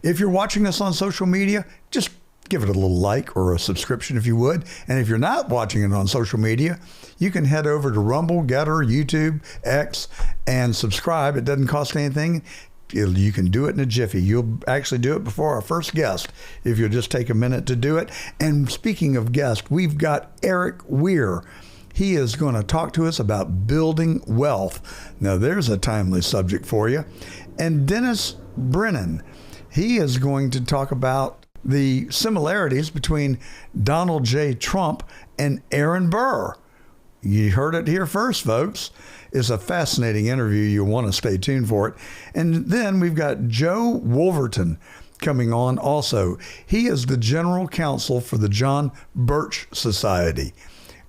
If you're watching us on social media, just give it a little like or a subscription if you would. And if you're not watching it on social media, you can head over to Rumble, Getter, YouTube, X, and subscribe. It doesn't cost anything. You can do it in a jiffy. You'll actually do it before our first guest if you'll just take a minute to do it. And speaking of guests, we've got Erik Weir. He is going to talk to us about building wealth. Now, there's a timely subject for you. And Dennis Brennan, he is going to talk about the similarities between Donald J. Trump and Aaron Burr. You heard it here first, folks. It's a fascinating interview. You'll want to stay tuned for it. And then we've got Joe Wolverton coming on also. He is the general counsel for the John Birch Society.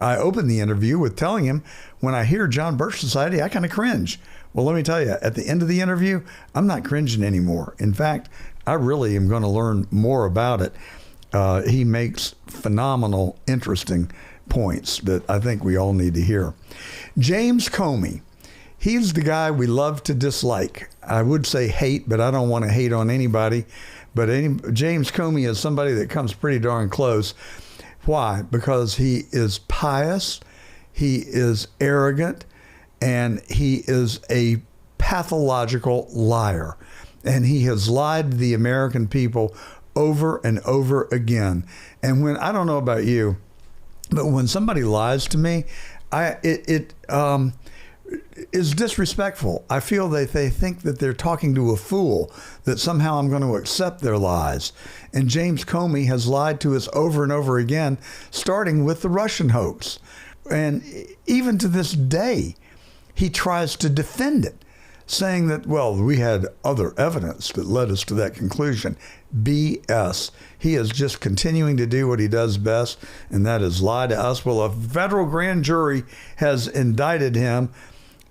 I opened the interview with telling him, when I hear John Birch Society, I kind of cringe. Well, let me tell you, at the end of the interview, I'm not cringing anymore. In fact, I really am going to learn more about it. He makes phenomenal, interesting points that I think we all need to hear. James Comey, he's the guy we love to dislike. I would say hate, but I don't want to hate on anybody. But James Comey is somebody that comes pretty darn close. Why? Because he is pious, he is arrogant, and he is a pathological liar. And he has lied to the American people over and over again. And when, I don't know about you, but when somebody lies to me, it is disrespectful. I feel that they think that they're talking to a fool, that somehow I'm going to accept their lies. And James Comey has lied to us over and over again, starting with the Russian hoax. And even to this day, he tries to defend it, saying that, well, we had other evidence that led us to that conclusion. BS. He is just continuing to do what he does best, and that is lie to us. Well, a federal grand jury has indicted him,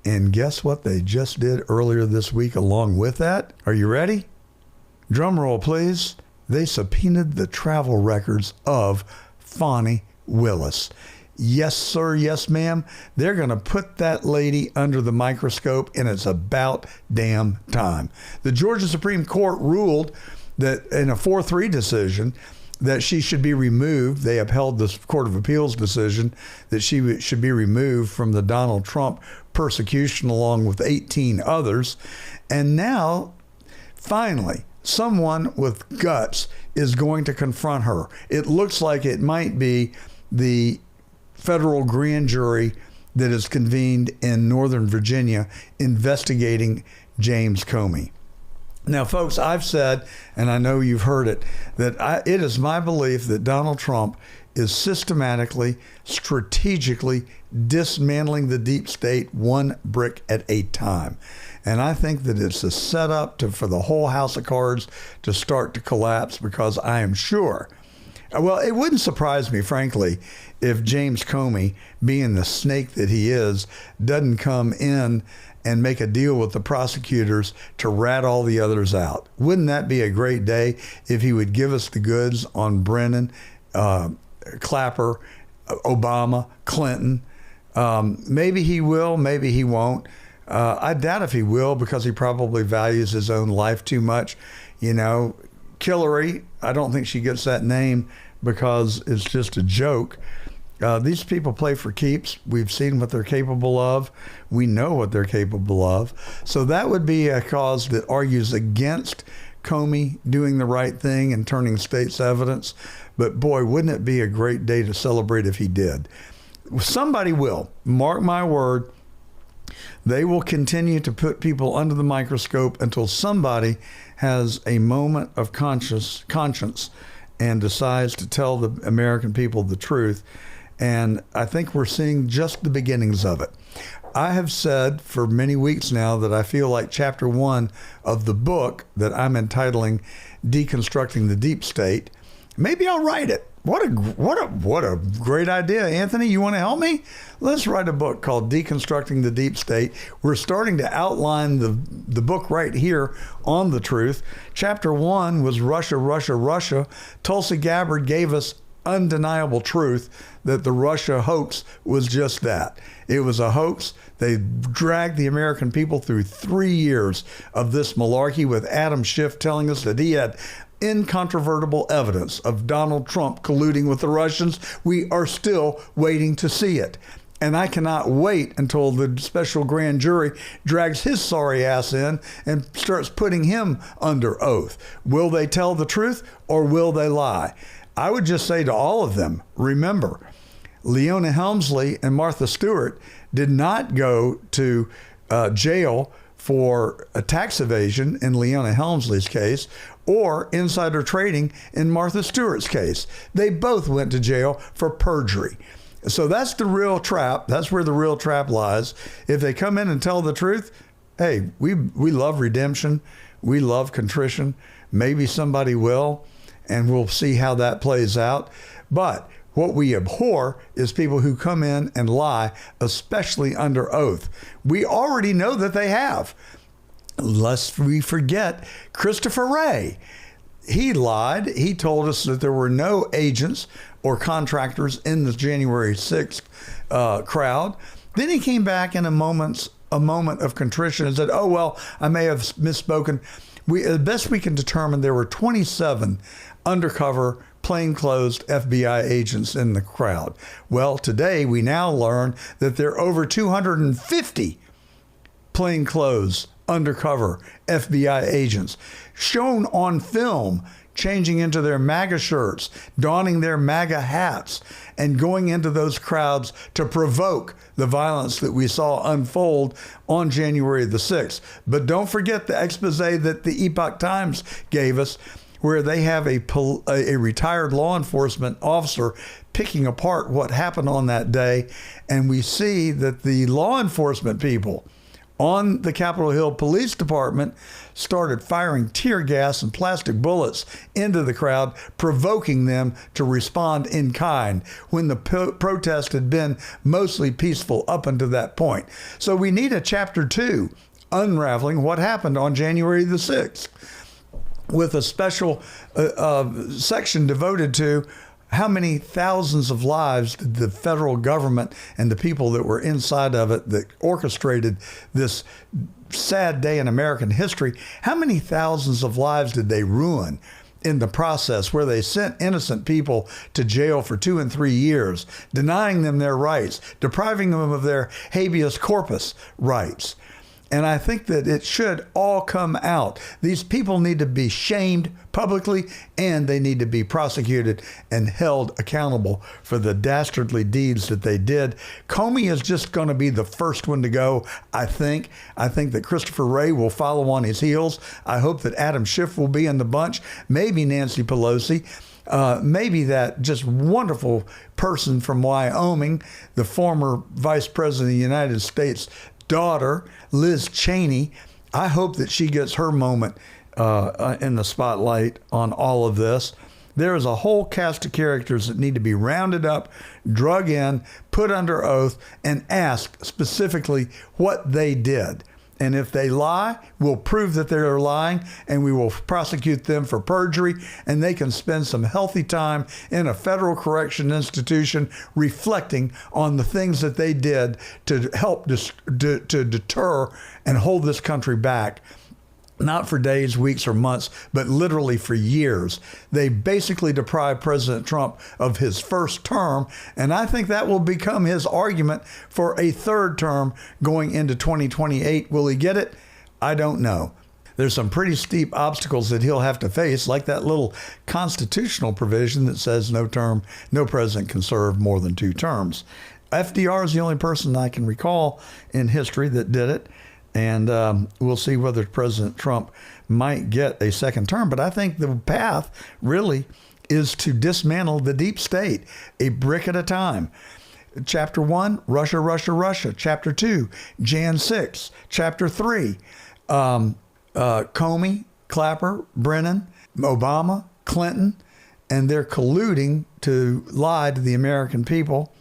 and guess what they just did earlier this week along with that? Are you ready? Drum roll, please. They subpoenaed the travel records of Fani Willis. Yes, sir. Yes, ma'am. They're going to put that lady under the microscope, and it's about damn time. The Georgia Supreme Court ruled that in a 4-3 decision that she should be removed. They upheld the Court of Appeals decision that she should be removed from the Donald Trump persecution along with 18 others. And now, finally, someone with guts is going to confront her. It looks like it might be the federal grand jury that is convened in Northern Virginia investigating James Comey. Now, folks, I've said, and I know you've heard it, that it is my belief that Donald Trump is systematically, strategically dismantling the deep state one brick at a time. And I think that it's a setup for the whole house of cards to start to collapse, because I am sure, well, it wouldn't surprise me, frankly, if James Comey, being the snake that he is, doesn't come in and make a deal with the prosecutors to rat all the others out. Wouldn't that be a great day if he would give us the goods on Brennan, Clapper, Obama, Clinton? Maybe he will, maybe he won't. I doubt if he will, because he probably values his own life too much. You know, Hillary, I don't think she gets that name because it's just a joke. These people play for keeps. We've seen what they're capable of. We know what they're capable of. So that would be a cause that argues against Comey doing the right thing and turning state's evidence. But boy, wouldn't it be a great day to celebrate if he did. Somebody will. Mark my word. They will continue to put people under the microscope until somebody has a moment of conscience and decides to tell the American people the truth. And I think we're seeing just the beginnings of it. I have said for many weeks now that I feel like chapter 1 of the book that I'm entitling Deconstructing the Deep State, maybe I'll write it. What a great idea, Anthony. You want to help me? Let's write a book called Deconstructing the Deep State. We're starting to outline the book right here on the truth. Chapter 1 was Russia, Russia, Russia. Tulsi Gabbard gave us undeniable truth that the Russia hoax was just that. It was a hoax. They dragged the American people through 3 years of this malarkey with Adam Schiff telling us that he had incontrovertible evidence of Donald Trump colluding with the Russians. We are still waiting to see it. And I cannot wait until the special grand jury drags his sorry ass in and starts putting him under oath. Will they tell the truth or will they lie? I would just say to all of them, remember, Leona Helmsley and Martha Stewart did not go to jail for a tax evasion in Leona Helmsley's case or insider trading in Martha Stewart's case. They both went to jail for perjury. So that's the real trap. That's where the real trap lies. If they come in and tell the truth, hey, we love redemption. We love contrition. Maybe somebody will, and we'll see how that plays out. But what we abhor is people who come in and lie, especially under oath. We already know that they have. Lest we forget Christopher Wray. He lied. He told us that there were no agents or contractors in the January 6th crowd. Then he came back in a moment of contrition and said, oh, well, I may have misspoken. As best we can determine, there were 27 undercover plainclothes FBI agents in the crowd. Well, today we now learn that there are over 250 plainclothes undercover FBI agents shown on film, changing into their MAGA shirts, donning their MAGA hats, and going into those crowds to provoke the violence that we saw unfold on January the 6th. But don't forget the expose that the Epoch Times gave us, where they have a retired law enforcement officer picking apart what happened on that day. And we see that the law enforcement people on the Capitol Hill Police Department started firing tear gas and plastic bullets into the crowd, provoking them to respond in kind when the protest had been mostly peaceful up until that point. So we need a chapter 2 unraveling what happened on January the 6th with a special section devoted to how many thousands of lives did the federal government and the people that were inside of it that orchestrated this sad day in American history, how many thousands of lives did they ruin in the process, where they sent innocent people to jail for 2 and 3 years, denying them their rights, depriving them of their habeas corpus rights? And I think that it should all come out. These people need to be shamed publicly, and they need to be prosecuted and held accountable for the dastardly deeds that they did. Comey is just going to be the first one to go, I think. I think that Christopher Wray will follow on his heels. I hope that Adam Schiff will be in the bunch, maybe Nancy Pelosi. Maybe that just wonderful person from Wyoming, the former Vice President of the United States daughter, Liz Cheney. I hope that she gets her moment in the spotlight on all of this. There is a whole cast of characters that need to be rounded up, drug in, put under oath, and asked specifically what they did. And if they lie, we'll prove that they're lying, and we will prosecute them for perjury, and they can spend some healthy time in a federal correction institution reflecting on the things that they did to help to deter and hold this country back. Not for days, weeks, or months, but literally for years. They basically deprived President Trump of his first term, and I think that will become his argument for a third term going into 2028. Will he get it? I don't know. There's some pretty steep obstacles that he'll have to face, like that little constitutional provision that says no president can serve more than 2 terms. FDR is the only person I can recall in history that did it. And we'll see whether President Trump might get a second term. But I think the path really is to dismantle the deep state, a brick at a time. Chapter 1, Russia, Russia, Russia. Chapter 2, Jan 6. Chapter 3, Comey, Clapper, Brennan, Obama, Clinton, and they're colluding to lie to the American people.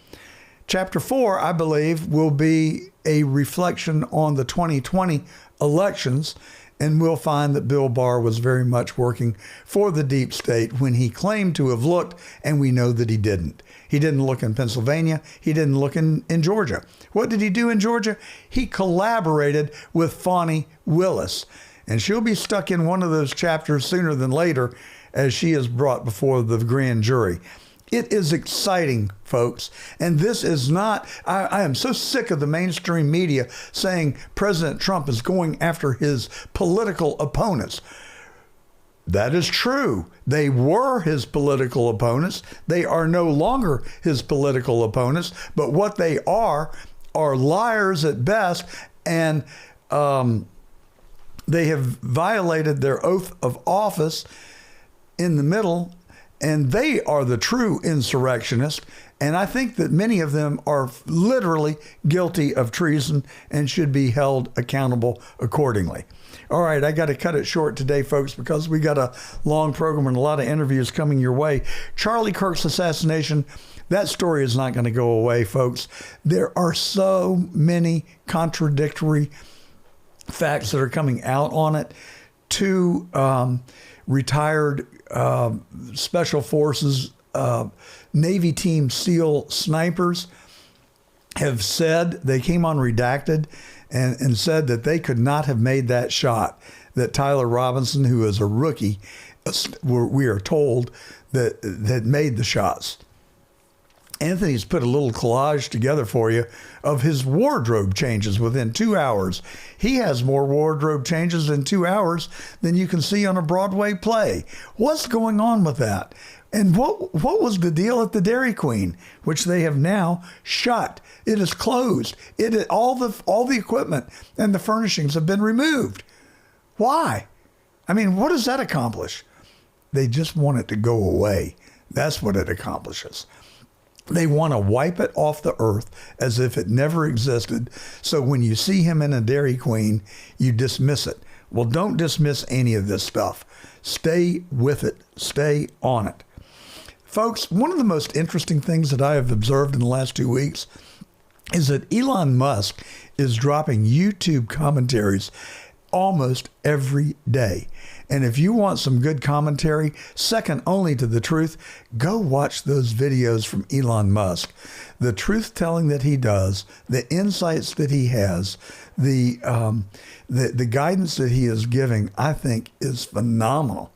Chapter 4, I believe, will be a reflection on the 2020 elections And we'll find that Bill Barr was very much working for the deep state when he claimed to have looked, and we know that he didn't. He didn't look in Pennsylvania. He didn't look in Georgia. What did he do in Georgia? He collaborated with Fani Willis. And she'll be stuck in one of those chapters sooner than later as she is brought before the grand jury. It is exciting, folks. And this is not, I am so sick of the mainstream media saying President Trump is going after his political opponents. That is true. They were his political opponents. They are no longer his political opponents. But what they are liars at best. And they have violated their oath of office in the middle. And they are the true insurrectionists. And I think that many of them are literally guilty of treason and should be held accountable accordingly. All right, I got to cut it short today, folks, because we got a long program and a lot of interviews coming your way. Charlie Kirk's assassination, that story is not going to go away, folks. There are so many contradictory facts that are coming out on it. Two retired Special Forces Navy Team SEAL snipers have said, they came on redacted and said that they could not have made that shot, that Tyler Robinson, who is a rookie, we are told that made the shots. Anthony's put a little collage together for you of his wardrobe changes within 2 hours. He has more wardrobe changes in 2 hours than you can see on a Broadway play. What's going on with that? And what was the deal at the Dairy Queen, which they have now shut? It is closed. All the equipment and the furnishings have been removed. Why? I mean, what does that accomplish? They just want it to go away. That's what it accomplishes. They want to wipe it off the earth as if it never existed. So when you see him in a Dairy Queen, you dismiss it. Well, don't dismiss any of this stuff. Stay with it. Stay on it. Folks, one of the most interesting things that I have observed in the last 2 weeks is that Elon Musk is dropping YouTube commentaries almost every day. And if you want some good commentary, second only to the truth, go watch those videos from Elon Musk. The truth telling that he does, the insights that he has, the guidance that he is giving, I think is phenomenal.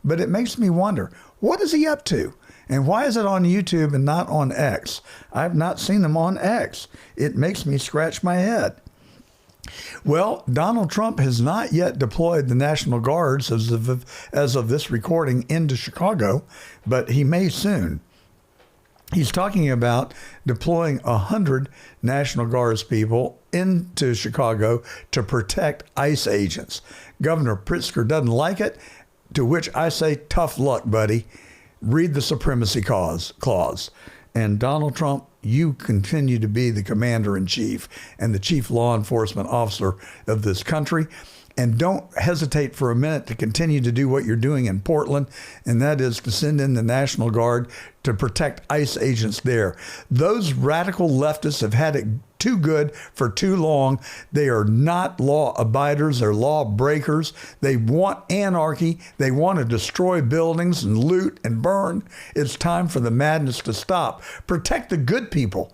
But it makes me wonder, what is he up to? And why is it on YouTube and not on X? I've not seen him on X. It makes me scratch my head. Well, Donald Trump has not yet deployed the National Guards as of this recording into Chicago, but he may soon. He's talking about deploying 100 National Guards people into Chicago to protect ICE agents. Governor Pritzker doesn't like it, to which I say, tough luck, buddy. Read the supremacy clause. And Donald Trump, you continue to be the commander-in-chief and the chief law enforcement officer of this country. And don't hesitate for a minute to continue to do what you're doing in Portland, and that is to send in the National Guard to protect ICE agents there. Those radical leftists have had it too good for too long. They are not law abiders. They're law breakers. They want anarchy. They want to destroy buildings and loot and burn. It's time for the madness to stop. Protect the good people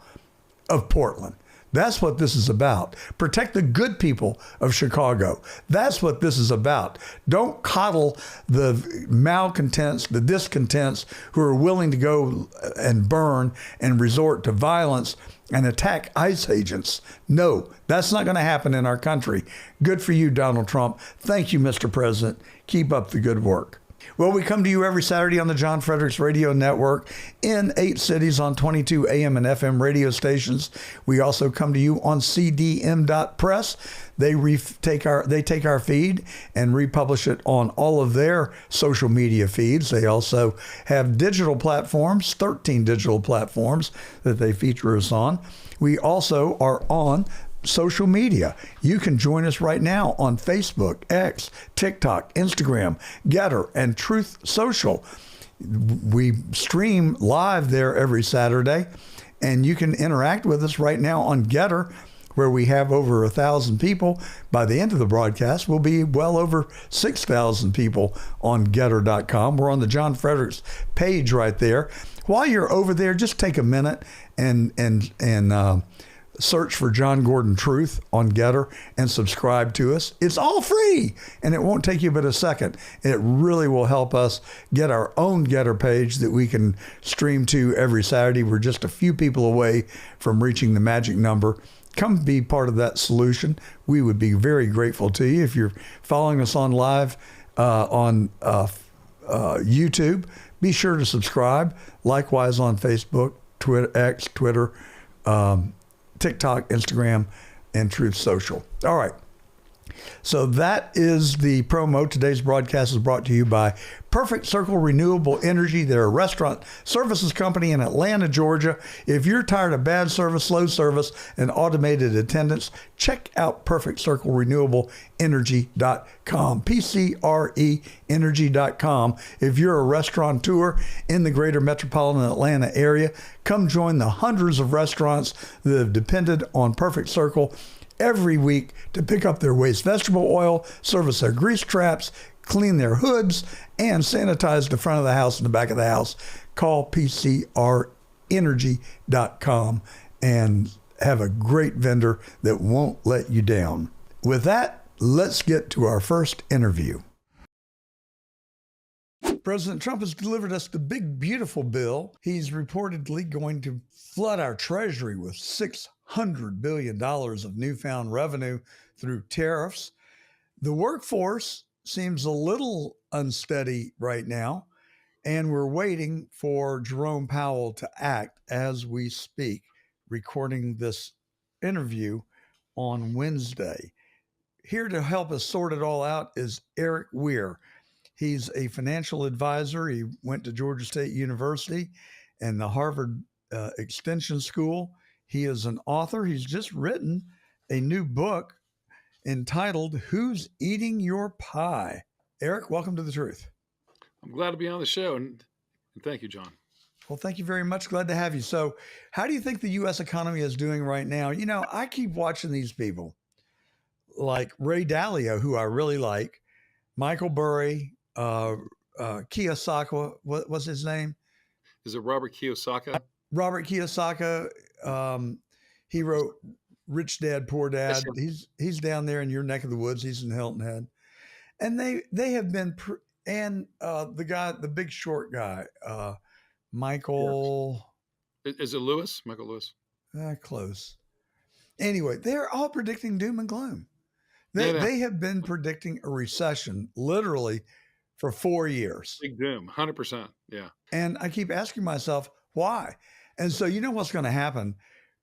of Portland. That's what this is about. Protect the good people of Chicago. That's what this is about. Don't coddle the malcontents, the discontents who are willing to go and burn and resort to violence and attack ICE agents. No, that's not going to happen in our country. Good for you, Donald Trump. Thank you, Mr. President. Keep up the good work. Well, we come to you every Saturday on the John Fredericks Radio Network in 8 cities on 22 AM and FM radio stations. We also come to you on cdm.press. They take our feed and republish it on all of their social media feeds. They also have digital platforms, 13 digital platforms that they feature us on. We also are on social media. You can join us right now on Facebook, X, TikTok, Instagram, Getter, and Truth Social. We stream live there every Saturday, and you can interact with us right now on Getter, where we have over 1,000 people. By the end of the broadcast, we'll be well over 6,000 people on Getter.com. We're on the John Fredericks page right there. While you're over there, just take a minute and search for John Gordon Truth on Getter and subscribe to us. It's all free, and it won't take you but a second. It really will help us get our own Getter page that we can stream to every Saturday. We're just a few people away from reaching the magic number. Come be part of that solution. We would be very grateful to you. If you're following us on live on YouTube, be sure to subscribe. Likewise on Facebook, Twitter, X, Twitter, TikTok, Instagram, and Truth Social. All right. So that is the promo. Today's broadcast is brought to you by Perfect Circle Renewable Energy. They're a restaurant services company in Atlanta, Georgia. If you're tired of bad service, slow service, and automated attendance, check out Perfect Circle Renewable Energy.com, PCRE Energy.com. If you're a restaurateur in the greater metropolitan Atlanta area, come join the hundreds of restaurants that have depended on Perfect Circle every week to pick up their waste vegetable oil, service their grease traps, clean their hoods, and sanitize the front of the house and the back of the house. Call PCRenergy.com and have a great vendor that won't let you down. With that, let's get to our first interview. President Trump has delivered us the big, beautiful bill. He's reportedly going to flood our treasury with $600 billion of newfound revenue through tariffs. The workforce seems a little unsteady right now, and we're waiting for Jerome Powell to act as we speak, recording this interview on Wednesday. Here to help us sort it all out is Erik Weir. He's a financial advisor. He went to Georgia State University and the Harvard Extension School. He is an author. He's just written a new book entitled Who's Eating Your Pie? Erik, welcome to The Truth. I'm glad to be on the show, and thank you, John. Well, thank you very much. Glad to have you. So how do you think the U.S. economy is doing right now? You know, I keep watching these people like Ray Dalio, who I really like, Michael Burry, Kiyosaki, what was his name? Is it Robert Kiyosaki? Robert Kiyosaki. He wrote Rich Dad, Poor Dad. Yes, He's down there in your neck of the woods. He's in Hilton Head. And they have been, the guy, the big short guy, Michael. Yes. Is it Lewis? Michael Lewis? Close. Anyway, they're all predicting doom and gloom. They have been predicting a recession literally for 4 years. Big doom, 100%. Yeah. And I keep asking myself, why? And so you know what's going to happen?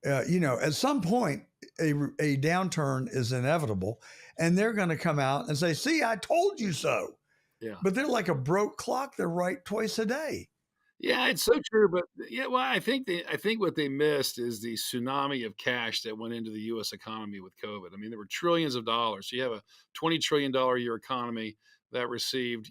At some point, a downturn is inevitable, and they're going to come out and say, see, I told you so. Yeah. But they're like a broke clock. They're right twice a day. Yeah, it's so true. But yeah, well, I think what they missed is the tsunami of cash that went into the U.S. economy with COVID. I mean, there were trillions of dollars. So you have a $20 trillion a year economy that received,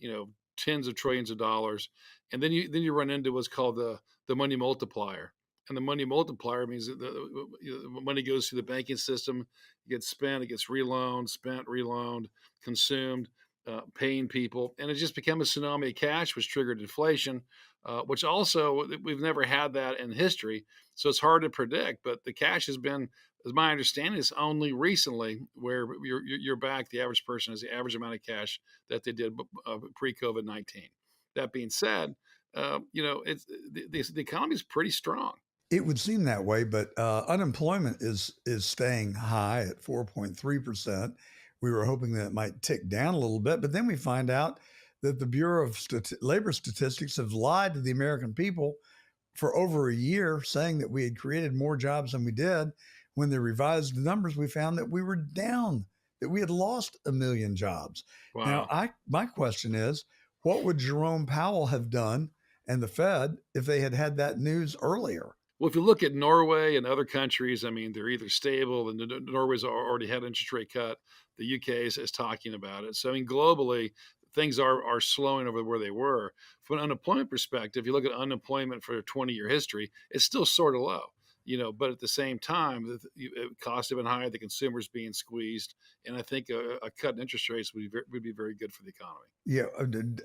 tens of trillions of dollars, and then you run into what's called the money multiplier. And the money multiplier means that the money goes through the banking system, it gets spent, it gets reloaned, spent, reloaned, consumed, paying people, and it just became a tsunami of cash, which triggered inflation. Which also, we've never had that in history. So it's hard to predict, but the cash has been, as my understanding, is only recently where you're back. The average person has the average amount of cash that they did pre-COVID-19. That being said, the economy is pretty strong. It would seem that way, but unemployment is staying high at 4.3%. We were hoping that it might tick down a little bit, but then we find out that the Bureau of Labor Statistics have lied to the American people for over a year, saying that we had created more jobs than we did. When they revised the numbers, we found that we were down, that we had lost 1 million jobs. Wow. Now, my question is, what would Jerome Powell have done and the Fed if they had had that news earlier? Well, if you look at Norway and other countries, I mean, they're either stable, and Norway's already had an interest rate cut. The UK is talking about it. So, I mean, globally, things are slowing over where they were. From an unemployment perspective, you look at unemployment for a 20-year history, it's still sort of low. But at the same time, costs have been higher, the consumer's being squeezed, and I think a cut in interest rates would be very good for the economy. Yeah,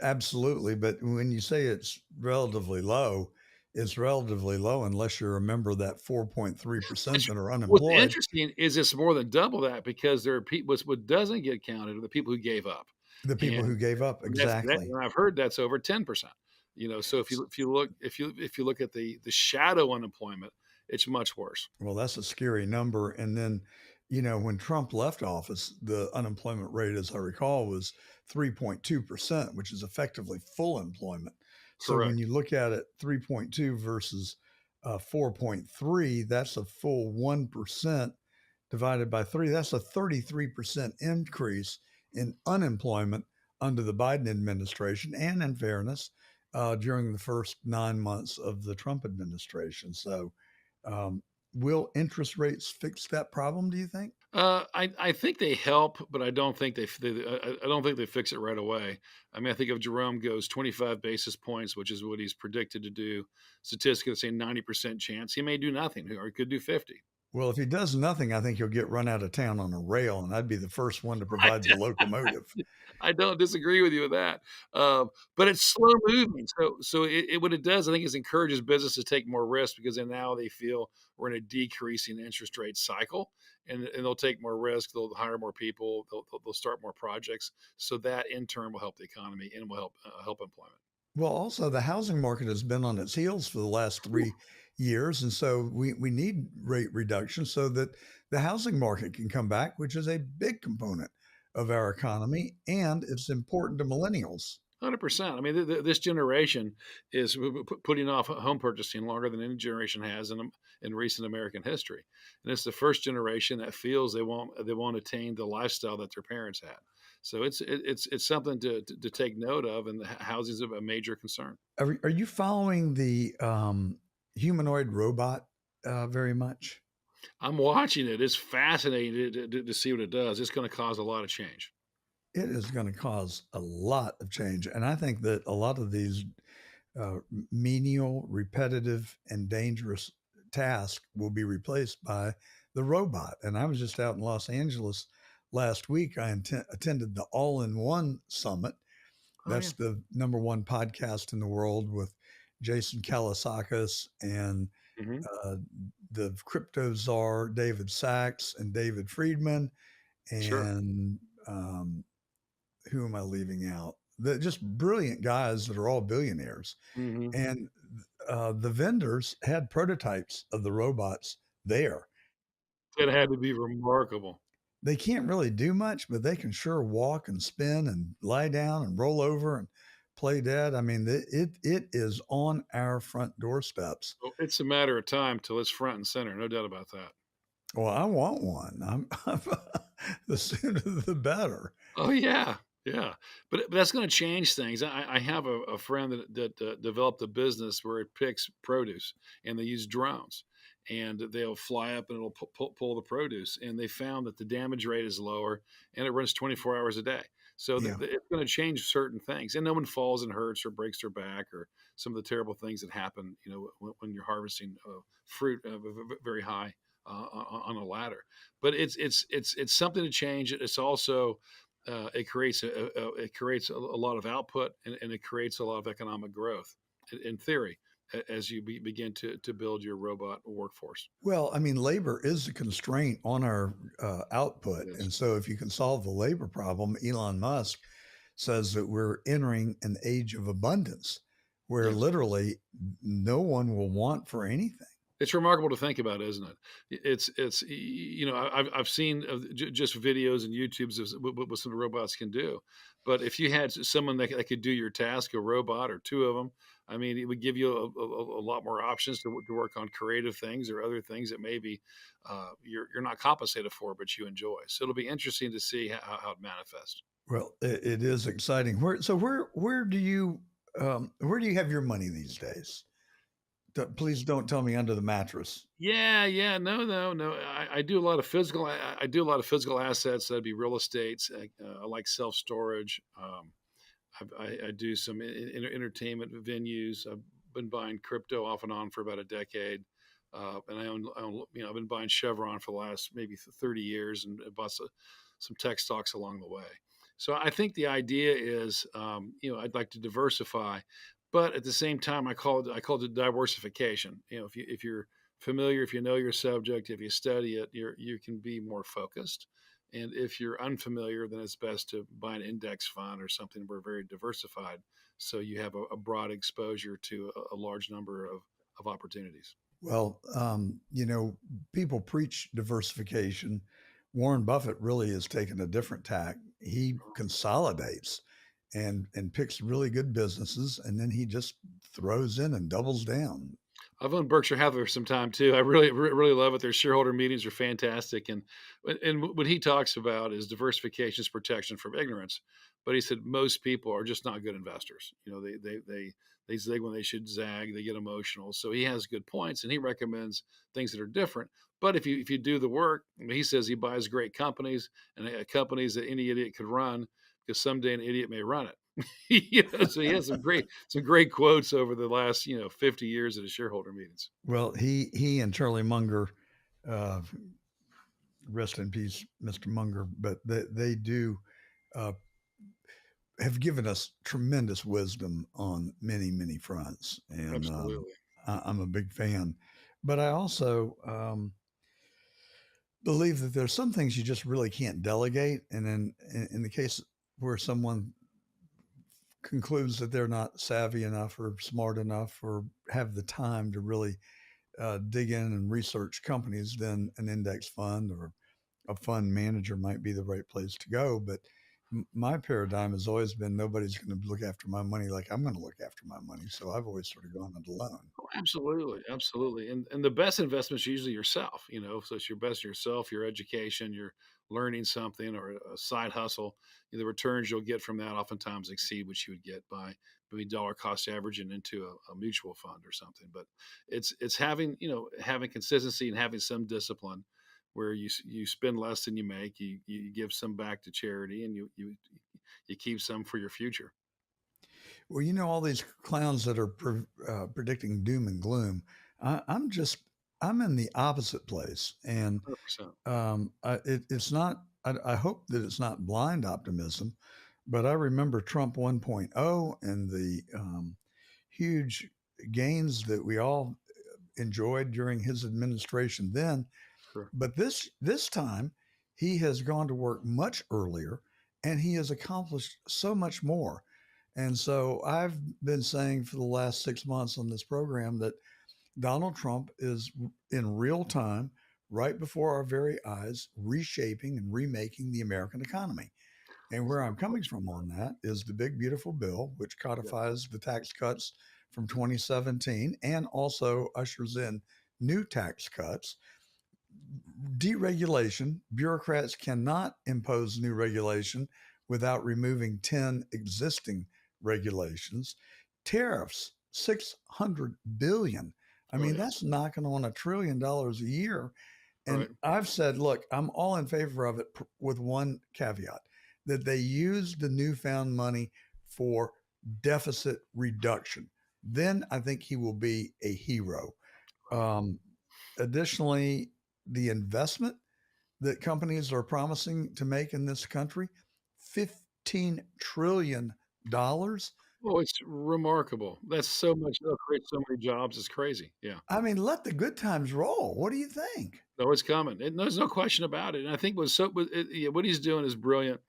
absolutely. But when you say it's relatively low unless you remember that 4.3% What's that are what's unemployed. interesting is it's more than double that because there are people. What doesn't get counted are the people who gave up, The people and who gave up, exactly. and I've heard that's over 10%. So if you look at the shadow unemployment, it's much worse. Well, that's a scary number. And then, when Trump left office, the unemployment rate, as I recall, was 3.2%, which is effectively full employment. So when Correct. you look at it, 3.2 versus 4.3, that's a full 1% divided by three. That's a 33% increase in unemployment under the Biden administration. And in fairness, during the first 9 months of the Trump administration. So, um, will interest rates fix that problem, do you think? I think they help, but I don't think I don't think they fix it right away. I mean, I think if Jerome goes 25 basis points, which is what he's predicted to do, statistics say 90% chance he may do nothing, or he could do 50. Well, if he does nothing, I think he'll get run out of town on a rail, and I'd be the first one to I provide the locomotive. I don't disagree with you with that, but it's slow moving. What it does, I think, is encourages business to take more risk because then now they feel we're in a decreasing interest rate cycle, and they'll take more risk. They'll hire more people. They'll start more projects. So that in turn will help the economy and will help employment. Well, also, the housing market has been on its heels for the last 3 years. And so we need rate reduction so that the housing market can come back, which is a big component of our economy. And it's important to millennials. 100%. I mean, this generation is putting off home purchasing longer than any generation has in recent American history, and it's the first generation that feels they won't attain the lifestyle that their parents had. So it's something to take note of, and the housing is a major concern. Are you following the humanoid robot very much? I'm watching it. It's fascinating to see what it does. It's going to cause a lot of change. It is going to cause a lot of change. And I think that a lot of these uh, menial, repetitive, and dangerous tasks will be replaced by the robot. And I was just out in Los Angeles last week. I attended the All in One Summit. Oh yeah. That's the number one podcast in the world with Jason Kalasakis and Hmm. uh, the crypto czar David Sachs and David Friedman Sure. and who am I leaving out? Just brilliant guys that are all billionaires. Hmm. And the vendors had prototypes of the robots there. It had to be remarkable. They can't really do much, but they can sure walk and spin and lie down and roll over and play dead. I mean, it is on our front doorsteps. So it's a matter of time till it's front and center. No doubt about that. Well, I want one. The sooner the better. Oh yeah, yeah, but that's going to change things. I have a friend that developed a business where it picks produce, and they use drones, and they'll fly up and it'll pull the produce, and they found that the damage rate is lower, and it runs 24 hours a day. So Yeah. it's going to change certain things, and no one falls and hurts or breaks their back or some of the terrible things that happen. When you're harvesting fruit very high on a ladder. But it's something to change. It's also it creates a lot of output, and it creates a lot of economic growth in theory as you begin to build your robot workforce. Well, I mean, labor is a constraint on our output. Yes. And so, if you can solve the labor problem, Elon Musk says that we're entering an age of abundance where Yes. literally no one will want for anything. It's remarkable to think about, isn't it? I've seen just videos and YouTubes of what some robots can do, but if you had someone that could do your task, a robot or two of them, I mean, it would give you a lot more options to work on creative things or other things that maybe you're not compensated for, but you enjoy. So it'll be interesting to see how it manifests. Well, it is exciting. Where do you have your money these days? Please don't tell me under the mattress. Yeah, yeah, no. I do a lot of physical. I do a lot of physical assets. That'd be real estates. I like self storage. I do some entertainment venues. I've been buying crypto off and on for about a decade. And I've been buying Chevron for the last maybe 30 years, and bought some tech stocks along the way. So I think the idea is, I'd like to diversify, but at the same time, I call it diversification. If you're familiar, if you know your subject, if you study it, you can be more focused. And if you're unfamiliar, then it's best to buy an index fund or something where very diversified, so you have a broad exposure to a large number of opportunities. Well, people preach diversification. Warren Buffett really has taken a different tack. He consolidates and picks really good businesses, and then he just throws in and doubles down. I've owned Berkshire Hathaway for some time too. I really love it. Their shareholder meetings are fantastic, and what he talks about is diversification is protection from ignorance. But he said most people are just not good investors. They zig when they should zag. They get emotional. So he has good points, and he recommends things that are different. But if you do the work, he says he buys great companies, and companies that any idiot could run, because someday an idiot may run it. So he has some great quotes over the last 50 years at his shareholder meetings. Well, he and Charlie Munger, uh, rest in peace, Mr. Munger, but they do uh, have given us tremendous wisdom on many fronts, and Absolutely. I'm a big fan. But I also believe that there's some things you just really can't delegate, and then in the case where someone concludes that they're not savvy enough or smart enough or have the time to really dig in and research companies, then an index fund or a fund manager might be the right place to go. But my paradigm has always been nobody's going to look after my money like I'm going to look after my money. So I've always sort of gone it alone. Oh, absolutely, absolutely. And the best investment is usually yourself. So it's your best yourself, your education, you're learning something or a side hustle. The returns you'll get from that oftentimes exceed what you would get by maybe dollar cost averaging into a mutual fund or something. But it's having consistency and having some discipline where you spend less than you make, you give some back to charity, and you keep some for your future. Well, all these clowns that are predicting doom and gloom. I'm in the opposite place, and 100%. it's not. I hope that it's not blind optimism, but I remember Trump 1.0 and the huge gains that we all enjoyed during his administration then. Sure. But this time, he has gone to work much earlier, and he has accomplished so much more. And so I've been saying for the last 6 months on this program that Donald Trump is in real time, right before our very eyes, reshaping and remaking the American economy. And There's where no I'm coming question from about on that is the big, beautiful bill, which it. codifies the tax cuts from 2017 and also ushers in new tax cuts. Deregulation, bureaucrats cannot impose new regulation without removing 10 existing regulations. Tariffs, 600 billion. I Oh mean, yeah. that's knocking on $1 trillion a year. And Right. I've said, look, I'm all in favor of it with one caveat that they use the newfound money for deficit reduction. Then I think he will be a hero. Right. Um, Additionally, the investment that companies are promising to make in this country, $15 trillion. Oh, it's remarkable. That's so much. That'll create so many jobs. It's crazy. Yeah. I mean, let the good times roll. What do you think? No, it's coming. There's no question about it. And I think what he's doing is brilliant.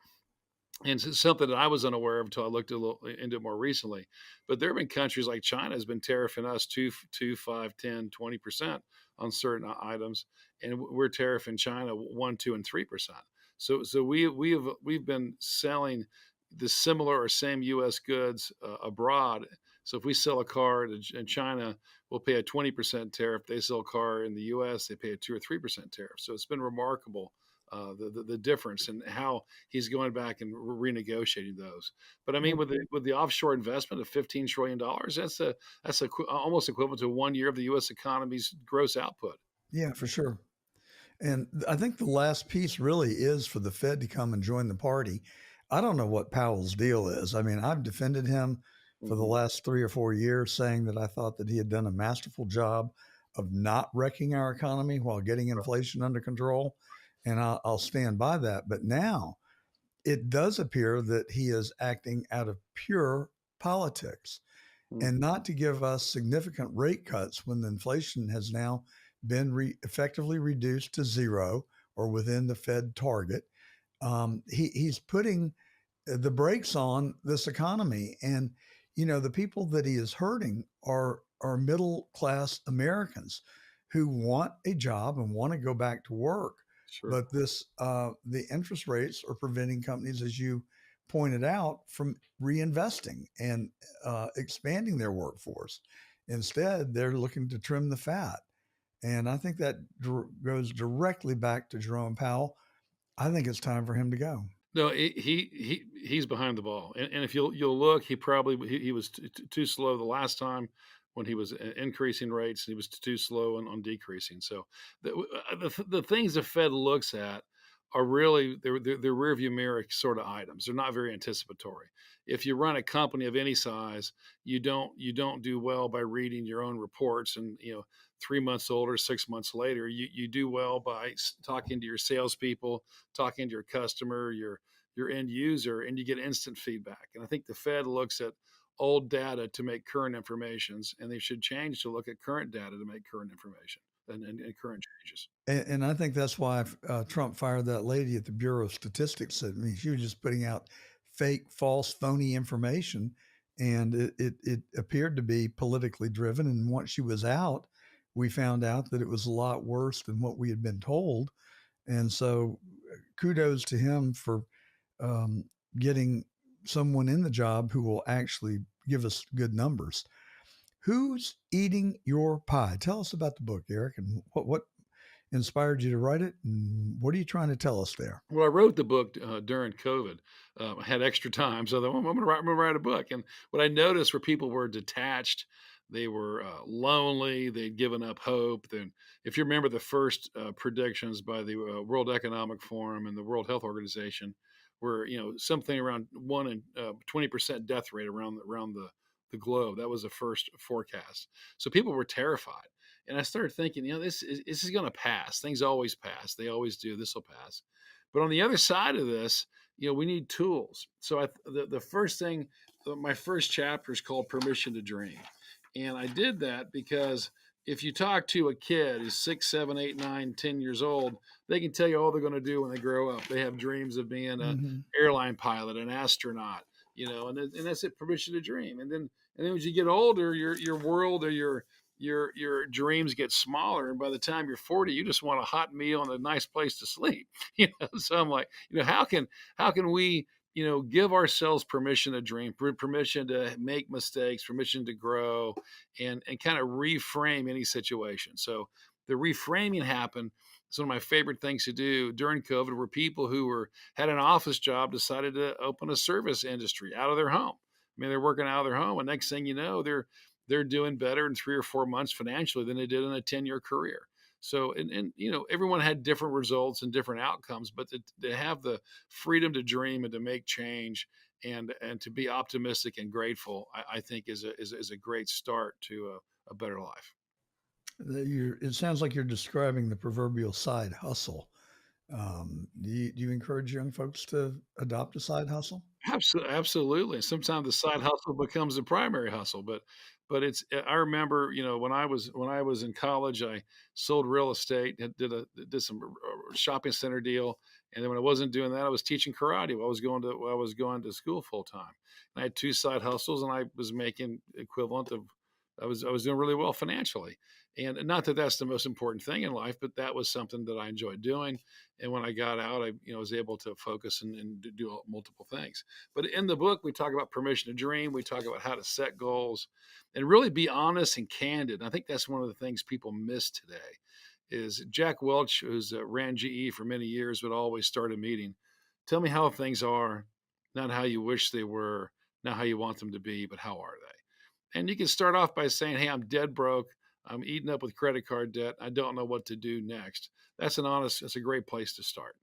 And it's something that I was unaware of until I looked a little into it more recently. But there have been countries like China has been tariffing us 5, 10, 20% on certain items, and we're tariffing China 1, 2, and 3%. So we've been selling the similar or same U.S. goods abroad. So if we sell a car in China, we'll pay a 20% tariff. They sell a car in the U.S., they pay a 2 or 3% tariff. So it's been remarkable, the difference and how he's going back and renegotiating those. But I mean, Well, with the offshore investment of $15 trillion, that's almost equivalent to 1 year of the U.S. economy's gross output. yeah, for sure. And I think the last piece really is for the Fed to come and join the party. I don't know what Powell's deal is. I mean, I've defended him for the Hmm. last 3 or 4 years, saying that I thought that he had done a masterful job of not wrecking our economy while getting inflation under control. And I'll stand by that. But now it does appear that he is acting out of pure politics Mm. and not to give us significant rate cuts when the inflation has now been effectively reduced to zero or within the Fed target. He's putting the brakes on this economy, and the people that he is hurting are middle class Americans who want a job and want to go back to work. Sure. But the interest rates are preventing companies, as you pointed out, from reinvesting and expanding their workforce. Instead, they're looking to trim the fat. And I think that goes directly back to Jerome Powell. I think it's time for him to go. No, he's behind the ball, and if you'll look, he was too slow the last time when he was increasing rates. He was too slow on decreasing. So the things the Fed looks at are really they're rearview mirror sort of items. They're not very anticipatory. If you run a company of any size, you don't do well by reading your own reports and 3 months older, 6 months later. You do well by talking to your salespeople, talking to your customer, your end user, and you get instant feedback. And I think the Fed looks at old data to make current informations, and they should change to look at current data to make current information and current changes. And I think that's why Trump fired that lady at the Bureau of Statistics. I mean, she was just putting out fake, false, phony information, and it appeared to be politically driven. And once she was out, we found out that it was a lot worse than what we had been told. And so, kudos to him for um, getting someone in the job who will actually give us good numbers. Who's eating your pie? Tell us about the book, Erik, and what inspired you to write it, and what are you trying to tell us there? Well, I wrote the book during COVID. I had extra time, so I thought, well, I'm going to write a book. And what I noticed were people were detached, they were lonely, they'd given up hope. Then, if you remember the first predictions by the World Economic Forum and the World Health Organization, were something around 1 and 20% death rate around the globe. That was the first forecast. So people were terrified. And I started thinking, this is going to pass. Things always pass. They always do. This will pass. But on the other side of this, we need tools. So the first thing, my first chapter is called Permission to Dream. And I did that because if you talk to a kid who's 6, 7, 8, 9, 10 years old, they can tell you all they're going to do when they grow up. They have dreams of being an Mm-hmm. airline pilot, an astronaut, and that's it, permission to dream. And then as you get older, your world or your dreams get smaller, and by the time you're 40, you just want a hot meal and a nice place to sleep. So I'm like, how can we give ourselves permission to dream, permission to make mistakes, permission to grow, and kind of reframe any situation. So the reframing happened. It's one of my favorite things to do during COVID, where people who had an office job decided to open a service industry out of their home. I mean, they're working out of their home, and next thing you know, they're doing better in 3 or 4 months financially than they did in a 10-year career. So, and everyone had different results and different outcomes, but to have the freedom to dream and to make change and to be optimistic and grateful, I think is a great start to a better life. It sounds like you're describing the proverbial side hustle. Do you encourage young folks to adopt a side hustle? Absolutely. Sometimes the side hustle becomes the primary hustle, but it's I remember, when I was in college, I sold real estate, did some shopping center deal, and then when I wasn't doing that, I was teaching karate. I was going to school full time. And I had two side hustles, and I was making equivalent of I was doing really well financially. And not that that's the most important thing in life, but that was something that I enjoyed doing. And when I got out, I was able to focus and do multiple things. But in the book, we talk about permission to dream. We talk about how to set goals and really be honest and candid. And I think that's one of the things people miss today is Jack Welch, who's ran GE for many years, would always start a meeting. Tell me how things are, not how you wish they were, not how you want them to be, but how are they? And you can start off by saying, hey, I'm dead broke. I'm eating up with credit card debt. I don't know what to do next. That's a great place to start.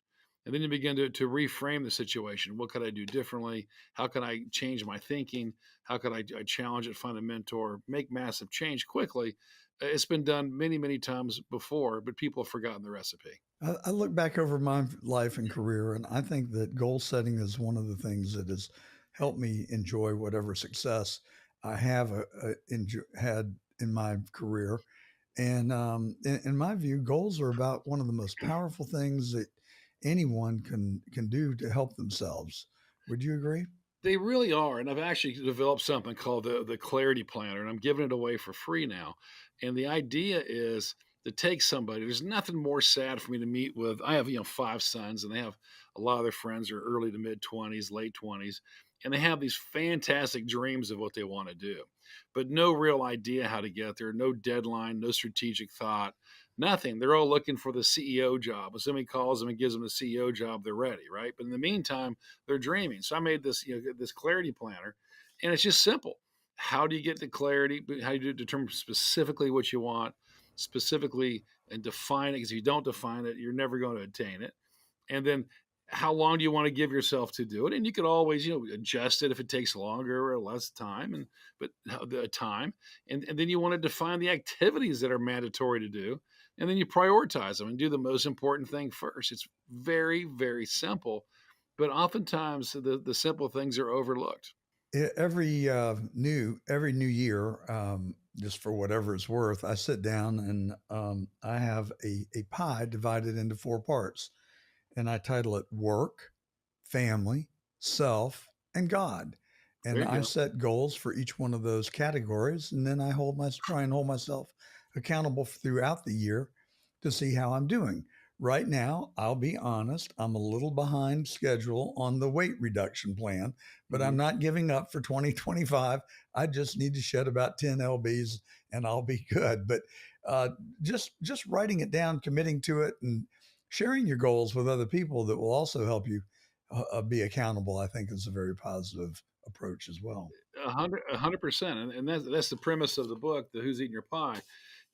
And then you begin to reframe the situation. What could I do differently? How can I change my thinking? How could I challenge it, find a mentor, make massive change quickly? It's been done many, many times before, but people have forgotten the recipe. I look back over my life and career, and I think that goal setting is one of the things that has helped me enjoy whatever success I have had in my career. And in my view, goals are about one of the most powerful things that anyone can do to help themselves. Would you agree? They really are, and I've actually developed something called the Clarity Planner, and I'm giving it away for free now. And the idea is to take somebody. There's nothing more sad for me to meet with. I have 5 sons, and they have a lot of their friends are early to mid 20s, late 20s, and they have these fantastic dreams of what they want to do, but no real idea how to get there, no deadline, no strategic thought. Nothing. They're all looking for the CEO job. When somebody calls them and gives them the CEO job, they're ready, right? But in the meantime, they're dreaming. So I made this, this clarity planner, and it's just simple. How do you get the clarity? How do you determine specifically what you want, specifically, and define it? Because if you don't define it, you're never going to attain it. And then how long do you want to give yourself to do it? And you could always, adjust it if it takes longer or less time, but the time. And then you want to define the activities that are mandatory to do, and then you prioritize them and do the most important thing first. It's very, very simple, but oftentimes the simple things are overlooked. Every new year, just for whatever it's worth, I sit down and I have a pie divided into 4 parts, and I title it Work, Family, Self, and God. There And you I go. set goals for each one of those categories, and then I try and hold myself accountable throughout the year to see how I'm doing. Right now, I'll be honest, I'm a little behind schedule on the weight reduction plan, but I'm Mhm. not giving up for 2025. I just need to shed about 10 lbs and I'll be good. But uh, just writing it down, committing to it, and sharing your goals with other people that will also help you be accountable, I think is a very positive approach as well. 100%, and that's the premise of the book, the Who's Eating Your Pie,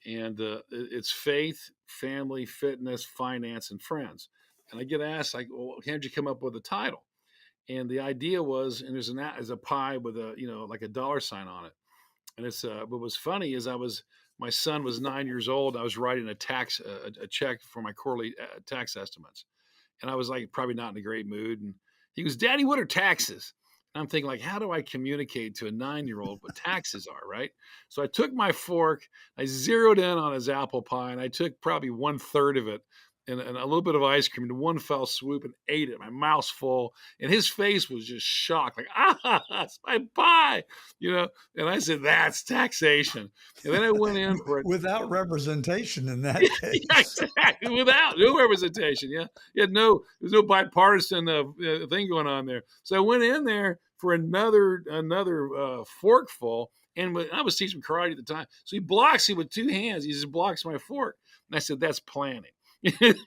and it's faith, family, fitness, finance, and friends. And I get asked like, "Well, how'd you come up with the title?" And the idea was, and there's a pie with a like a dollar sign on it, and it's what was funny is my son was 9 years old. I was writing a check for my quarterly tax estimates, and I was like probably not in a great mood. And he goes, "Daddy, what are taxes?" And I'm thinking like, how do I communicate to a 9-year-old what taxes are, right? So I took my fork, I zeroed in on his apple pie, and I took probably 1/3 of it and a little bit of ice cream in one fell swoop and ate it. My mouth's full, and his face was just shocked, like, it's my pie, And I said, "That's taxation." And then I went in for it. Without representation in that Yeah, case. exactly. Without no representation. Yeah, there's no bipartisan thing going on there. So I went in there for another forkful, and I was teaching karate at the time. So he blocks it with 2 hands. He just blocks my fork, and I said, "That's planning."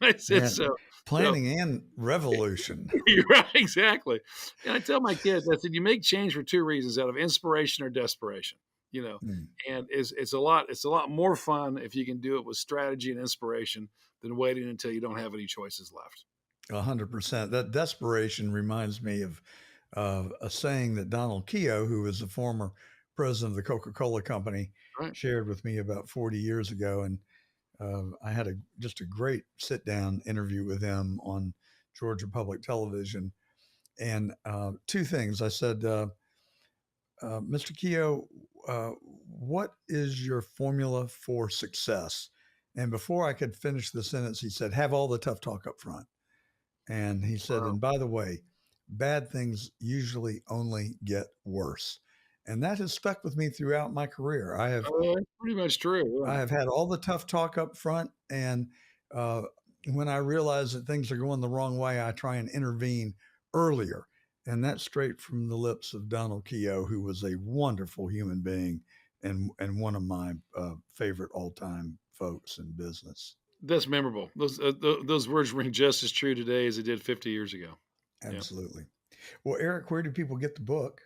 I said Man, so. planning and revolution. You're right, exactly. And I tell my kids, I said, you make change for 2 reasons: out of inspiration or desperation. You know, Mm, and it's a lot more fun if you can do it with strategy and inspiration than waiting until you don't have any choices left. 100%. That desperation reminds me of a saying that Donald Keogh, who was the former president of the Coca-Cola Company, Right? shared with me about 40 years ago. And I had just a great sit-down interview with him on Georgia Public Television. And 2 things. I said, Mr. Keogh, what is your formula for success? And before I could finish the sentence, he said, have all the tough talk up front. And he said, Wow. and by the way, bad things usually only get worse. And that has stuck with me throughout my career. That's pretty much true. I have had all the tough talk up front, and uh, when I realize that things are going the wrong way, I try and intervene earlier. And that's straight from the lips of Donald Keogh, who was a wonderful human being and one of my favorite all time folks in business. That's memorable. Those words ring just as true today as they did 50 years ago. Yeah. Absolutely. Well, Erik, where do people get the book?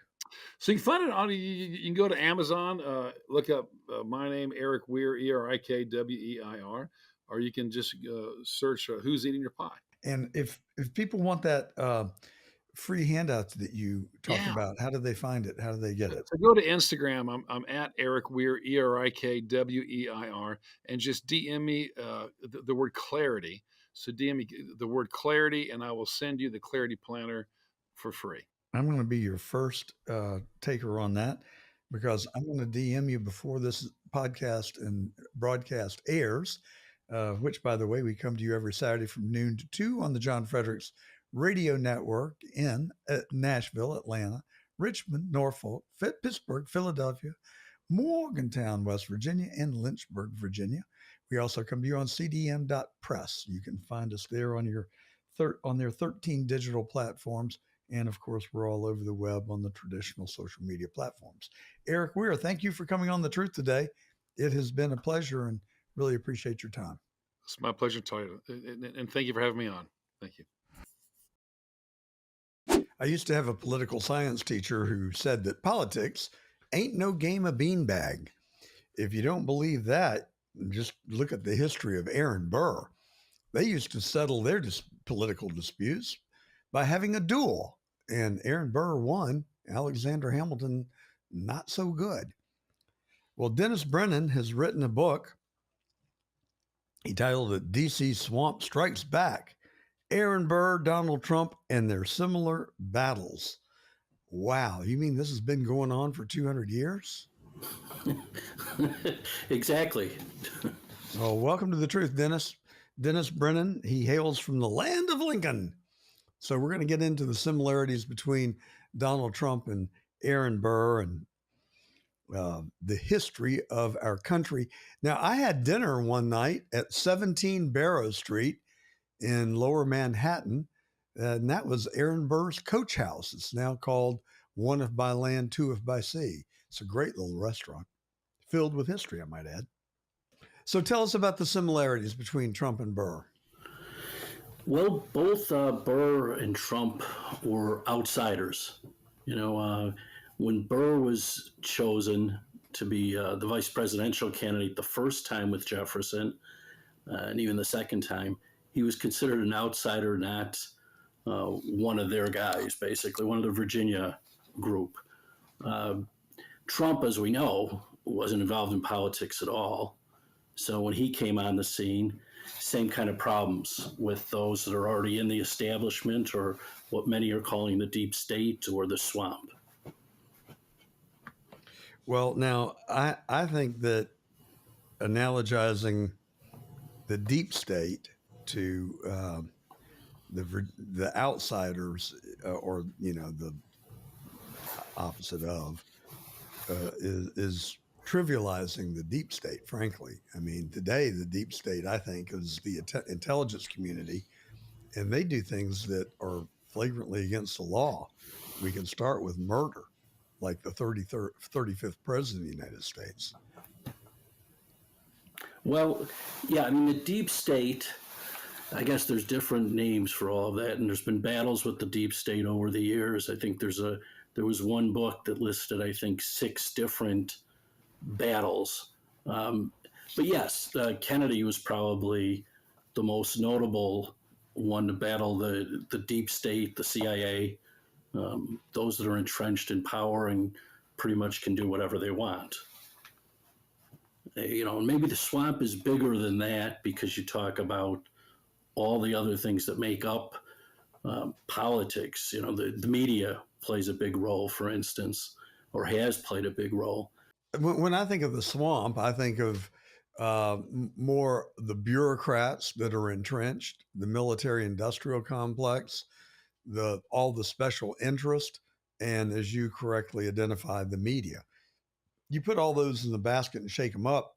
So you can find it on. You can go to Amazon. Look up my name, Erik Weir, ErikWeir, or you can just search "Who's Eating Your Pie." And if people want that free handouts that you talked Yeah. about, how do they find it? How do they get it? So go to Instagram. I'm at Erik Weir, ErikWeir, and just DM me the word clarity. So DM me the word clarity, and I will send you the clarity planner for free. I'm going to be your first taker on that because I'm going to DM you before this podcast and broadcast airs, which, by the way, we come to you every Saturday from noon to 2 on the John Fredericks Radio Network in Nashville, Atlanta, Richmond, Norfolk, Pittsburgh, Philadelphia, Morgantown, West Virginia, and Lynchburg, Virginia. We also come to you on cdm.press. You can find us there on their 13 digital platforms. And of course, we're all over the web on the traditional social media platforms. Erik Weir, thank you for coming on The Truth today. It has been a pleasure and really appreciate your time. It's my pleasure, Tony, and thank you for having me on. Thank you. I used to have a political science teacher who said that politics ain't no game of beanbag. If you don't believe that, just look at the history of Aaron Burr. They used to settle their political disputes by having a duel, and Aaron Burr won. Alexander Hamilton, not so good. Well, Dennis Brennan has written a book. He titled it DC Swamp Strikes Back, Aaron Burr, Donald Trump, and Their Similar Battles. Wow, you mean this has been going on for 200 years? Exactly. Well, welcome to The Truth, Dennis. Dennis Brennan, he hails from the land of Lincoln. So we're going to get into the similarities between Donald Trump and Aaron Burr and the history of our country. Now, I had dinner one night at 17 Barrow Street in Lower Manhattan, and that was Aaron Burr's coach house. It's now called One If by Land, Two If by Sea. It's a great little restaurant filled with history, I might add. So tell us about the similarities between Trump and Burr. Well, both Burr and Trump were outsiders. When Burr was chosen to be the vice presidential candidate the first time with Jefferson, and even the second time, he was considered an outsider, not one of their guys, basically, one of the Virginia group. Trump, as we know, wasn't involved in politics at all. So when he came on the scene, same kind of problems with those that are already in the establishment, or what many are calling the deep state or the swamp. Well, now, I think that analogizing the deep state to the outsiders, or the opposite of, is trivializing the deep state. Frankly, I mean, today the deep state, I think, is the intelligence community, and they do things that are flagrantly against the law. We can start with murder, like the 35th president of the United States. Well, yeah, I mean, the deep state, I guess there's different names for all of that, and there's been battles with the deep state over the years. I think there was one book that listed, I think, 6 different battles. But yes, Kennedy was probably the most notable one to battle the deep state, the CIA, those that are entrenched in power and pretty much can do whatever they want. Maybe the swamp is bigger than that, because you talk about all the other things that make up politics. The media plays a big role, for instance, or has played a big role. When I think of the swamp, I think of more the bureaucrats that are entrenched, the military-industrial complex, all the special interest, and as you correctly identified, the media. You put all those in the basket and shake them up,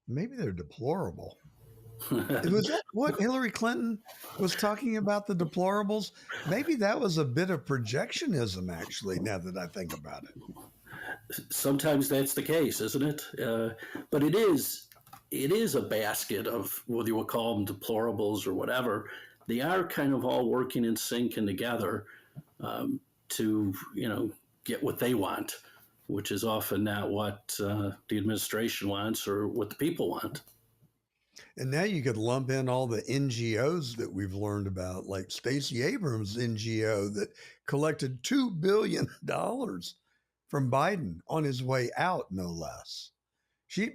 maybe they're deplorable. Was that what Hillary Clinton was talking about, the deplorables? Maybe that was a bit of projectionism, actually, now that I think about it. Sometimes that's the case, isn't it? But it is a basket of, whether you would call them deplorables or whatever. They are kind of all working in sync and together to get what they want, which is often not what the administration wants or what the people want. And now you could lump in all the NGOs that we've learned about, like Stacey Abrams' NGO that collected $2 billion from Biden on his way out, no less.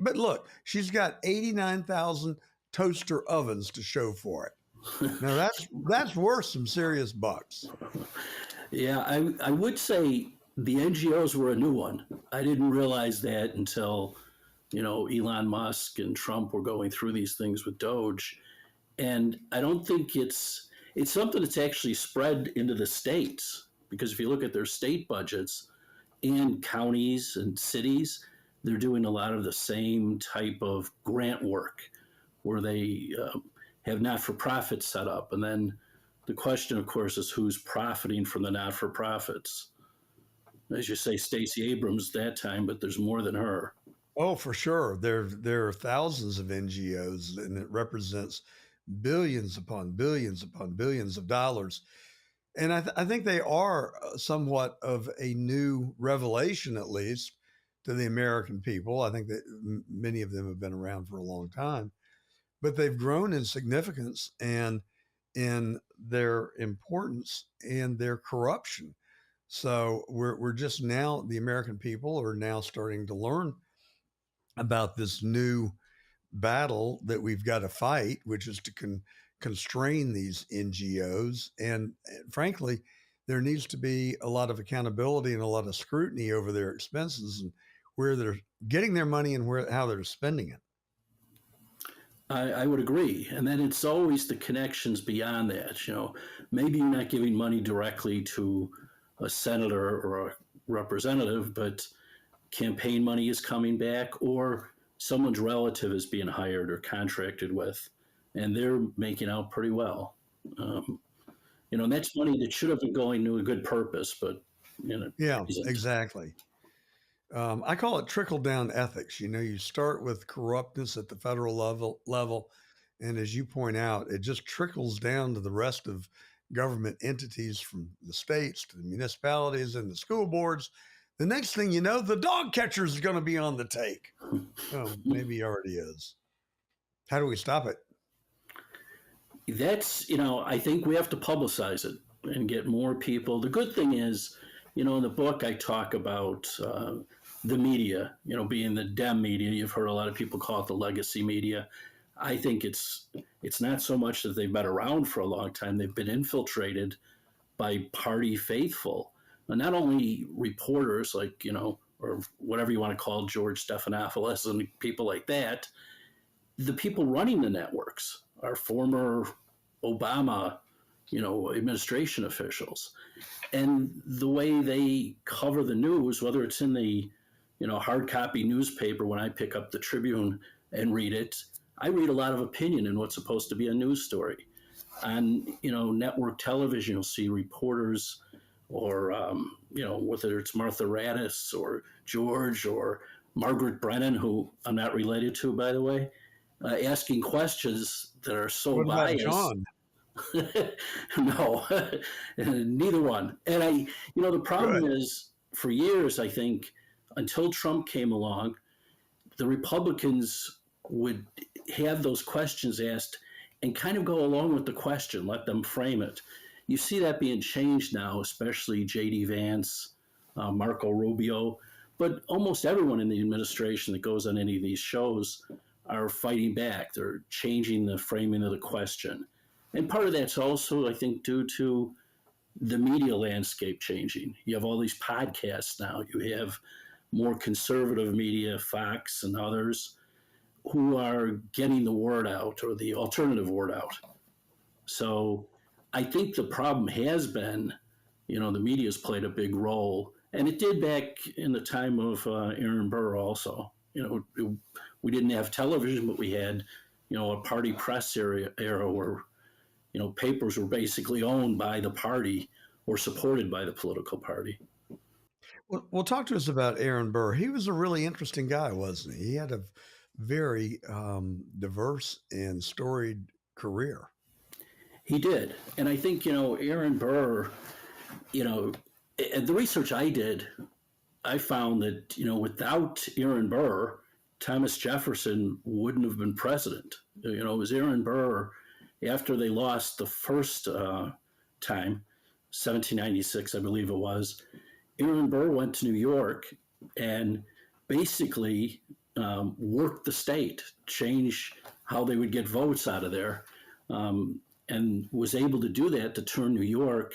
But look, she's got 89,000 toaster ovens to show for it. Now that's worth some serious bucks. Yeah, I would say the NGOs were a new one. I didn't realize that until, Elon Musk and Trump were going through these things with Doge. And I don't think it's something that's actually spread into the states, because if you look at their state budgets and counties and cities, they're doing a lot of the same type of grant work where they have not-for-profits set up. And then the question, of course, is who's profiting from the not-for-profits. As you say, Stacey Abrams that time, but there's more than her. Oh, for sure. There are thousands of NGOs, and it represents billions upon billions upon billions of dollars. And I think they are somewhat of a new revelation, at least, to the American people. I think that many of them have been around for a long time, but they've grown in significance and in their importance and their corruption. So we're just now, the American people are now starting to learn about this new battle that we've got to fight, which is to constrain these NGOs. And frankly, there needs to be a lot of accountability and a lot of scrutiny over their expenses and where they're getting their money and how they're spending it. I would agree. And then it's always the connections beyond that. Maybe you're not giving money directly to a senator or a representative, but campaign money is coming back, or someone's relative is being hired or contracted with, and they're making out pretty well. And that's money that should have been going to a good purpose, but yeah, exactly. I call it trickle down ethics. You start with corruptness at the federal level, and as you point out, it just trickles down to the rest of government entities, from the states to the municipalities and the school boards. The next thing you know, the dog catcher is going to be on the take. Oh, maybe he already is. How do we stop it? That's, I think we have to publicize it and get more people. The good thing is, in the book, I talk about the media, being the Dem media. You've heard a lot of people call it the legacy media. I think it's not so much that they've been around for a long time. They've been infiltrated by party faithful. And not only reporters like, or whatever you want to call George Stephanopoulos and people like that, the people running the networks are former Obama, administration officials. And the way they cover the news, whether it's in the, hard copy newspaper, when I pick up the Tribune and read it, I read a lot of opinion in what's supposed to be a news story. On, network television, you'll see reporters or, whether it's Martha Raddatz or George or Margaret Brennan, who I'm not related to, by the way, asking questions that are so what about biased. John? No, neither one. And the problem is, for years, I think, until Trump came along, the Republicans would have those questions asked and kind of go along with the question, let them frame it. You see that being changed now, especially J.D. Vance, Marco Rubio, but almost everyone in the administration that goes on any of these shows are fighting back. They're changing the framing of the question. And part of that's also, I think, due to the media landscape changing. You have all these podcasts now. You have more conservative media, Fox and others, who are getting the word out, or the alternative word out. So I think the problem has been, the media's played a big role. And it did back in the time of Aaron Burr also. We didn't have television, but we had, a party press era where, papers were basically owned by the party or supported by the political party. Well, talk to us about Aaron Burr. He was a really interesting guy, wasn't he? He had a very diverse and storied career. He did. And I think, Aaron Burr, the research I did, I found that, without Aaron Burr Thomas Jefferson wouldn't have been president. You know, it was Aaron Burr, after they lost the first time, 1796, I believe it was. Aaron Burr went to New York and basically worked the state, changed how they would get votes out of there, and was able to do that to turn New York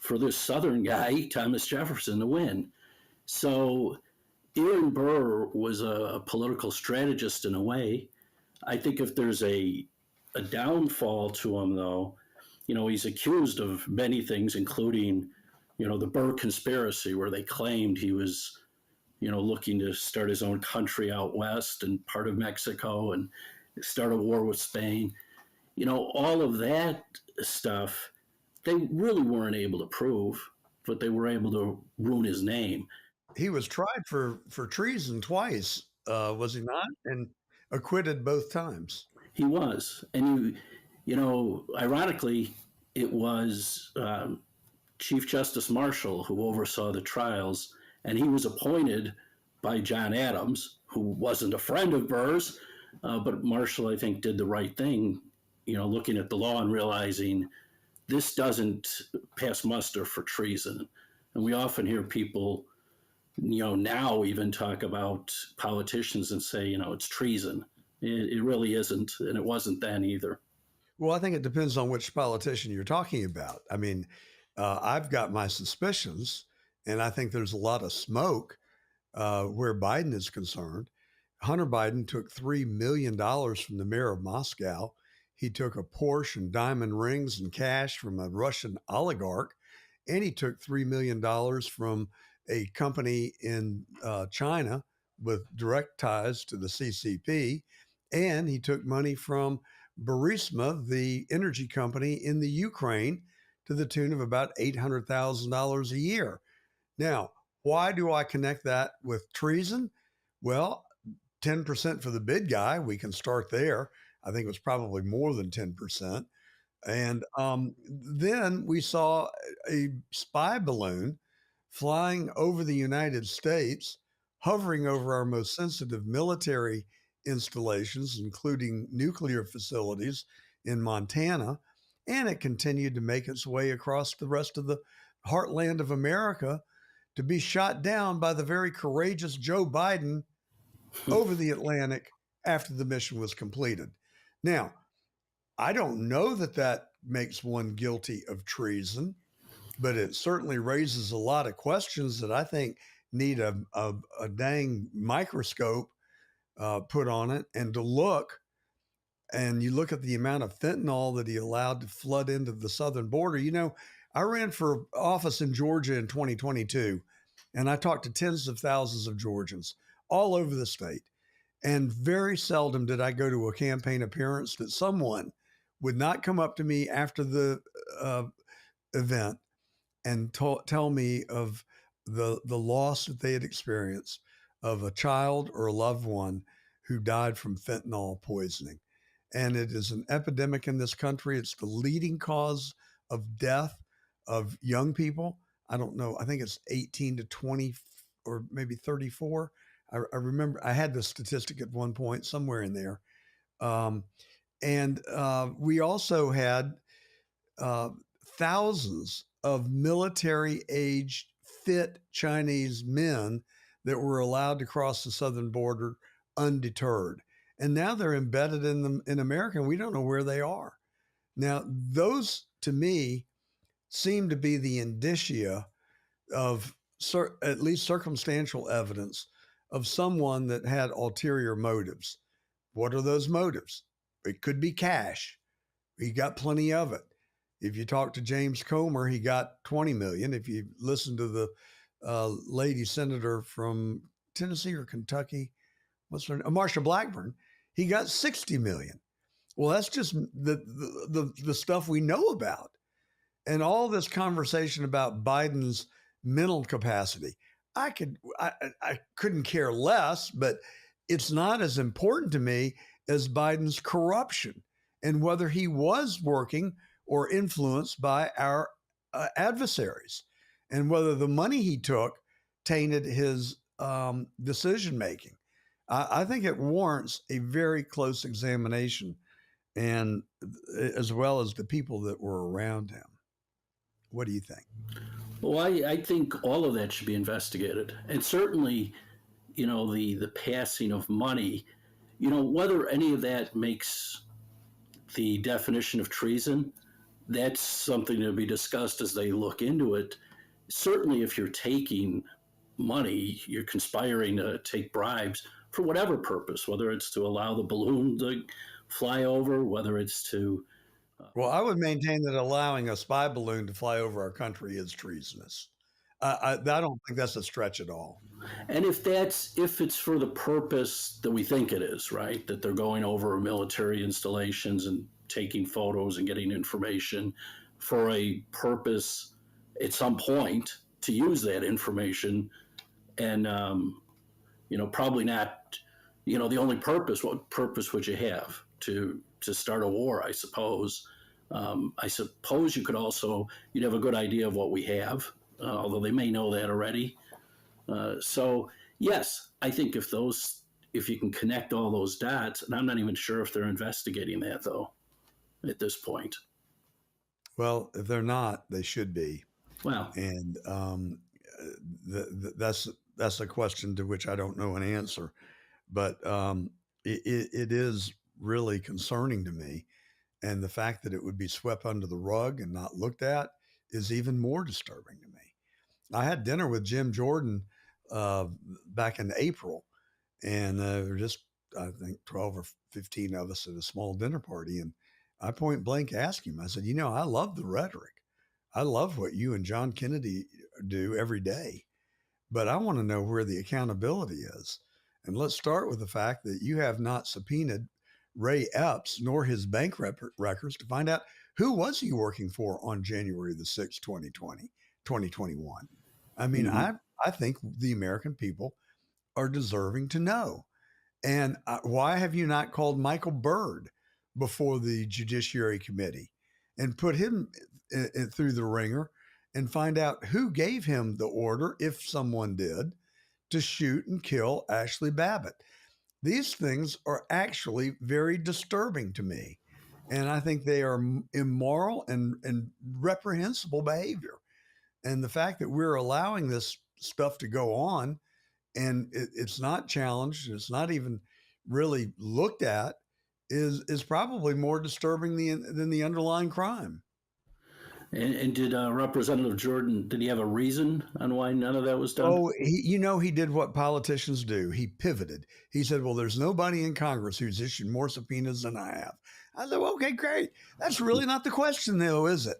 for this Southern guy, Thomas Jefferson, to win. So Aaron Burr was a political strategist in a way. I think if there's a downfall to him, though, you know, he's accused of many things, including, you know, the Burr conspiracy, where they claimed he was, you know, looking to start his own country out west and part of Mexico and start a war with Spain. You know, all of that stuff, they really weren't able to prove, but they were able to ruin his name. He was tried for treason twice, was he not? And acquitted both times. He was. And, you know, ironically, it was Chief Justice Marshall who oversaw the trials, and he was appointed by John Adams, who wasn't a friend of Burr's, but Marshall, I think, did the right thing, you know, looking at the law and realizing this doesn't pass muster for treason. And we often hear people, you know, now even talk about politicians and say, you know, it's treason. It really isn't, and it wasn't then either. Well, I think it depends on which politician you're talking about. I mean, I've got my suspicions, and I think there's a lot of smoke where Biden is concerned. Hunter Biden took $3 million from the mayor of Moscow. He took a Porsche and diamond rings and cash from a Russian oligarch, and he took $3 million from a company in China with direct ties to the CCP, and he took money from Burisma, the energy company in the Ukraine, to the tune of about $800,000 a year. Now, why do I connect that with treason? Well, 10% for the bid guy, we can start there. I think it was probably more than 10%. And then we saw a spy balloon flying over the United States, hovering over our most sensitive military installations, including nuclear facilities in Montana. And it continued to make its way across the rest of the heartland of America to be shot down by the very courageous Joe Biden over the Atlantic after the mission was completed. Now, I don't know that that makes one guilty of treason, but it certainly raises a lot of questions that I think need a dang microscope put on it, and to look. And you look at the amount of fentanyl that he allowed to flood into the southern border. You know, I ran for office in Georgia in 2022, and I talked to tens of thousands of Georgians all over the state. And very seldom did I go to a campaign appearance that someone would not come up to me after the event and tell me of the loss that they had experienced of a child or a loved one who died from fentanyl poisoning. And it is an epidemic in this country. It's the leading cause of death of young people. I don't know. I think it's 18 to 20 or maybe 34. I remember I had the statistic at one point somewhere in there. And we also had thousands of military-aged, fit Chinese men that were allowed to cross the southern border undeterred. And now they're embedded in America, and we don't know where they are. Now, those, to me, seem to be the indicia of at least circumstantial evidence of someone that had ulterior motives. What are those motives? It could be cash. He got plenty of it. If you talk to James Comer, he got 20 million. If you listen to the lady senator from Tennessee or Kentucky, what's her name? Marsha Blackburn, he got 60 million. Well, that's just the stuff we know about. And all this conversation about Biden's mental capacity, I couldn't care less, but it's not as important to me as Biden's corruption and whether he was working or influenced by our adversaries, and whether the money he took tainted his decision making. I think it warrants a very close examination, and as well as the people that were around him. What do you think? Well, I think all of that should be investigated. And certainly, the passing of money, whether any of that makes the definition of treason, that's something to be discussed as they look into it. Certainly, if you're taking money, you're conspiring to take bribes for whatever purpose, whether it's to allow the balloon to fly over, whether it's to. Well, I would maintain that allowing a spy balloon to fly over our country is treasonous. I don't think that's a stretch at all. And if it's for the purpose that we think it is, right, that they're going over military installations and taking photos and getting information for a purpose at some point to use that information, and probably not, the only purpose. What purpose would you have to start a war? I suppose. I suppose you'd have a good idea of what we have, although they may know that already. So yes, I think if you can connect all those dots, and I'm not even sure if they're investigating that though, at this point. Well, if they're not, they should be. Wow. And that's a question to which I don't know an answer, but it is really concerning to me. And the fact that it would be swept under the rug and not looked at is even more disturbing to me. I had dinner with Jim Jordan back in April, and there were just, I think, 12 or 15 of us at a small dinner party. And I point blank asked him, I said, I love the rhetoric. I love what you and John Kennedy do every day, but I want to know where the accountability is. And let's start with the fact that you have not subpoenaed Ray Epps nor his bank records to find out who was he working for on January the 6th, 2021. I mean, I think the American people are deserving to know. And why have you not called Michael Byrd before the Judiciary Committee and put him through the ringer and find out who gave him the order, if someone did, to shoot and kill Ashley Babbitt? These things are actually very disturbing to me. And I think they are immoral and reprehensible behavior. And the fact that we're allowing this stuff to go on and it's not challenged, it's not even really looked at, is probably more disturbing than the underlying crime. And did Representative Jordan, did he have a reason on why none of that was done? Oh, he did what politicians do. He pivoted. He said, well, there's nobody in Congress who's issued more subpoenas than I have. I said, well, okay, great. That's really not the question, though, is it?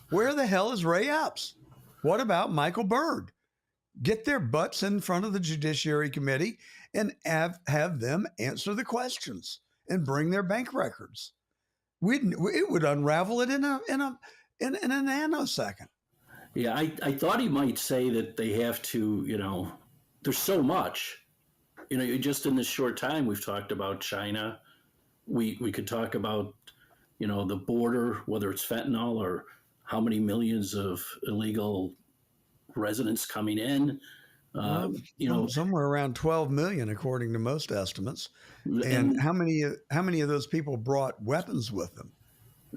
Where the hell is Ray Epps? What about Michael Byrd? Get their butts in front of the Judiciary Committee and have them answer the questions and bring their bank records. It would unravel it in a nanosecond. Yeah, I thought he might say that they have to, there's so much. Just in this short time, we've talked about China. We could talk about, the border, whether it's fentanyl or how many millions of illegal residents coming in. Somewhere around 12 million, according to most estimates. And how many of those people brought weapons with them?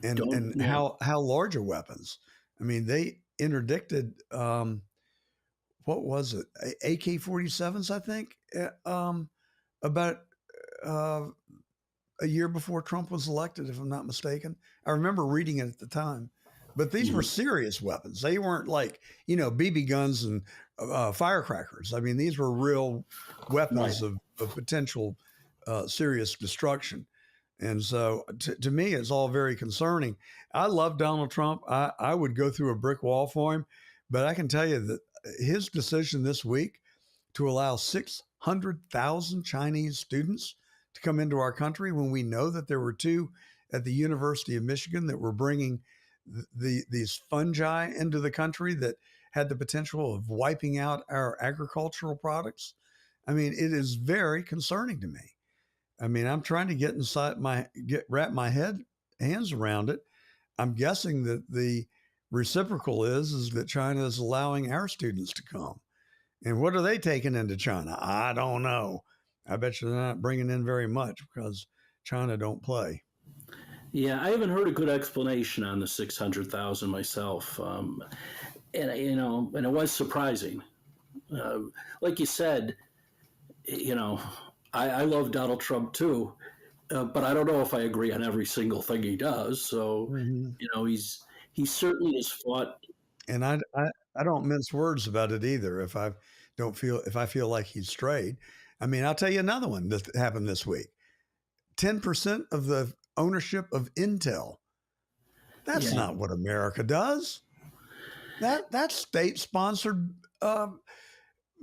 And how large are weapons? I mean, they interdicted, what was it? AK-47s, I think, about a year before Trump was elected, if I'm not mistaken. I remember reading it at the time. But these were serious weapons. They weren't like, BB guns and firecrackers. I mean, these were real weapons of potential serious destruction. And so to me, it's all very concerning. I love Donald Trump. I would go through a brick wall for him. But I can tell you that his decision this week to allow 600,000 Chinese students to come into our country, when we know that there were 2 at the University of Michigan that were bringing these fungi into the country that had the potential of wiping out our agricultural products. I mean, it is very concerning to me. I mean, I'm trying to wrap my hands around it. I'm guessing that the reciprocal is that China is allowing our students to come. And what are they taking into China? I don't know. I bet you they're not bringing in very much because China don't play. Yeah, I haven't heard a good explanation on the 600,000 myself, and it was surprising. Like you said, I love Donald Trump too, but I don't know if I agree on every single thing he does. So, he certainly has fought. And I don't mince words about it either. If I feel like he's strayed, I mean, I'll tell you another one that happened this week. 10% of the ownership of Intel. That's not what America does. That's state-sponsored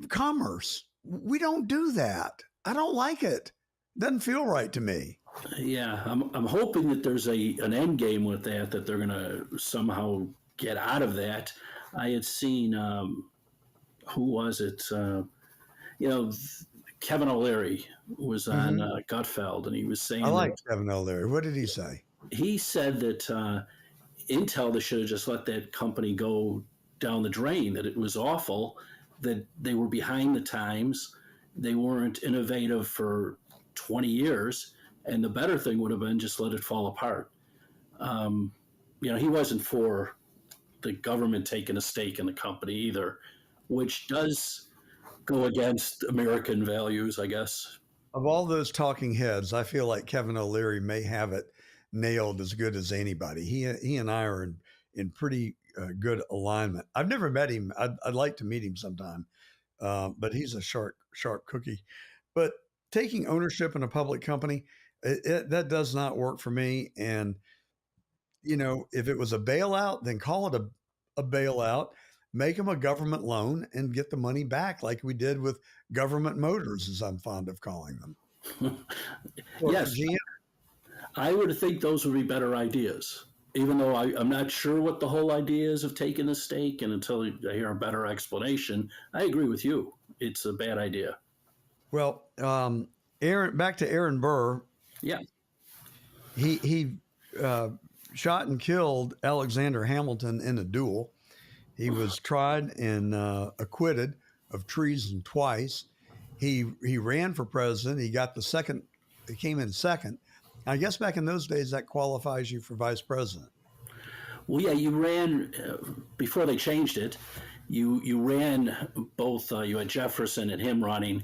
commerce. We don't do that. I don't like it. Doesn't feel right to me. Yeah, I'm hoping that there's an end game with that they're going to somehow get out of that. I had seen who was it? Kevin O'Leary was on Gutfeld, and he was saying, I like Kevin O'Leary. What did he say? He said that Intel, they should have just let that company go down the drain, that it was awful, that they were behind the times, they weren't innovative for 20 years, and the better thing would have been just let it fall apart. He wasn't for the government taking a stake in the company either, which does go against American values, I guess. Of all those talking heads, I feel like Kevin O'Leary may have it nailed as good as anybody. He and I are in pretty good alignment. I've never met him. I'd like to meet him sometime, but he's a sharp cookie. But taking ownership in a public company, that does not work for me. And if it was a bailout, then call it a bailout. Make them a government loan and get the money back, like we did with government motors, as I'm fond of calling them. Yes, I would think those would be better ideas, even though I'm not sure what the whole idea is of taking a stake. And until I hear a better explanation, I agree with you. It's a bad idea. Well, back to Aaron Burr. Yeah. He shot and killed Alexander Hamilton in a duel. He was tried and acquitted of treason twice. He ran for president. He got he came in second. I guess back in those days, that qualifies you for vice president. Well, yeah, you ran before they changed it. You ran both. You had Jefferson and him running,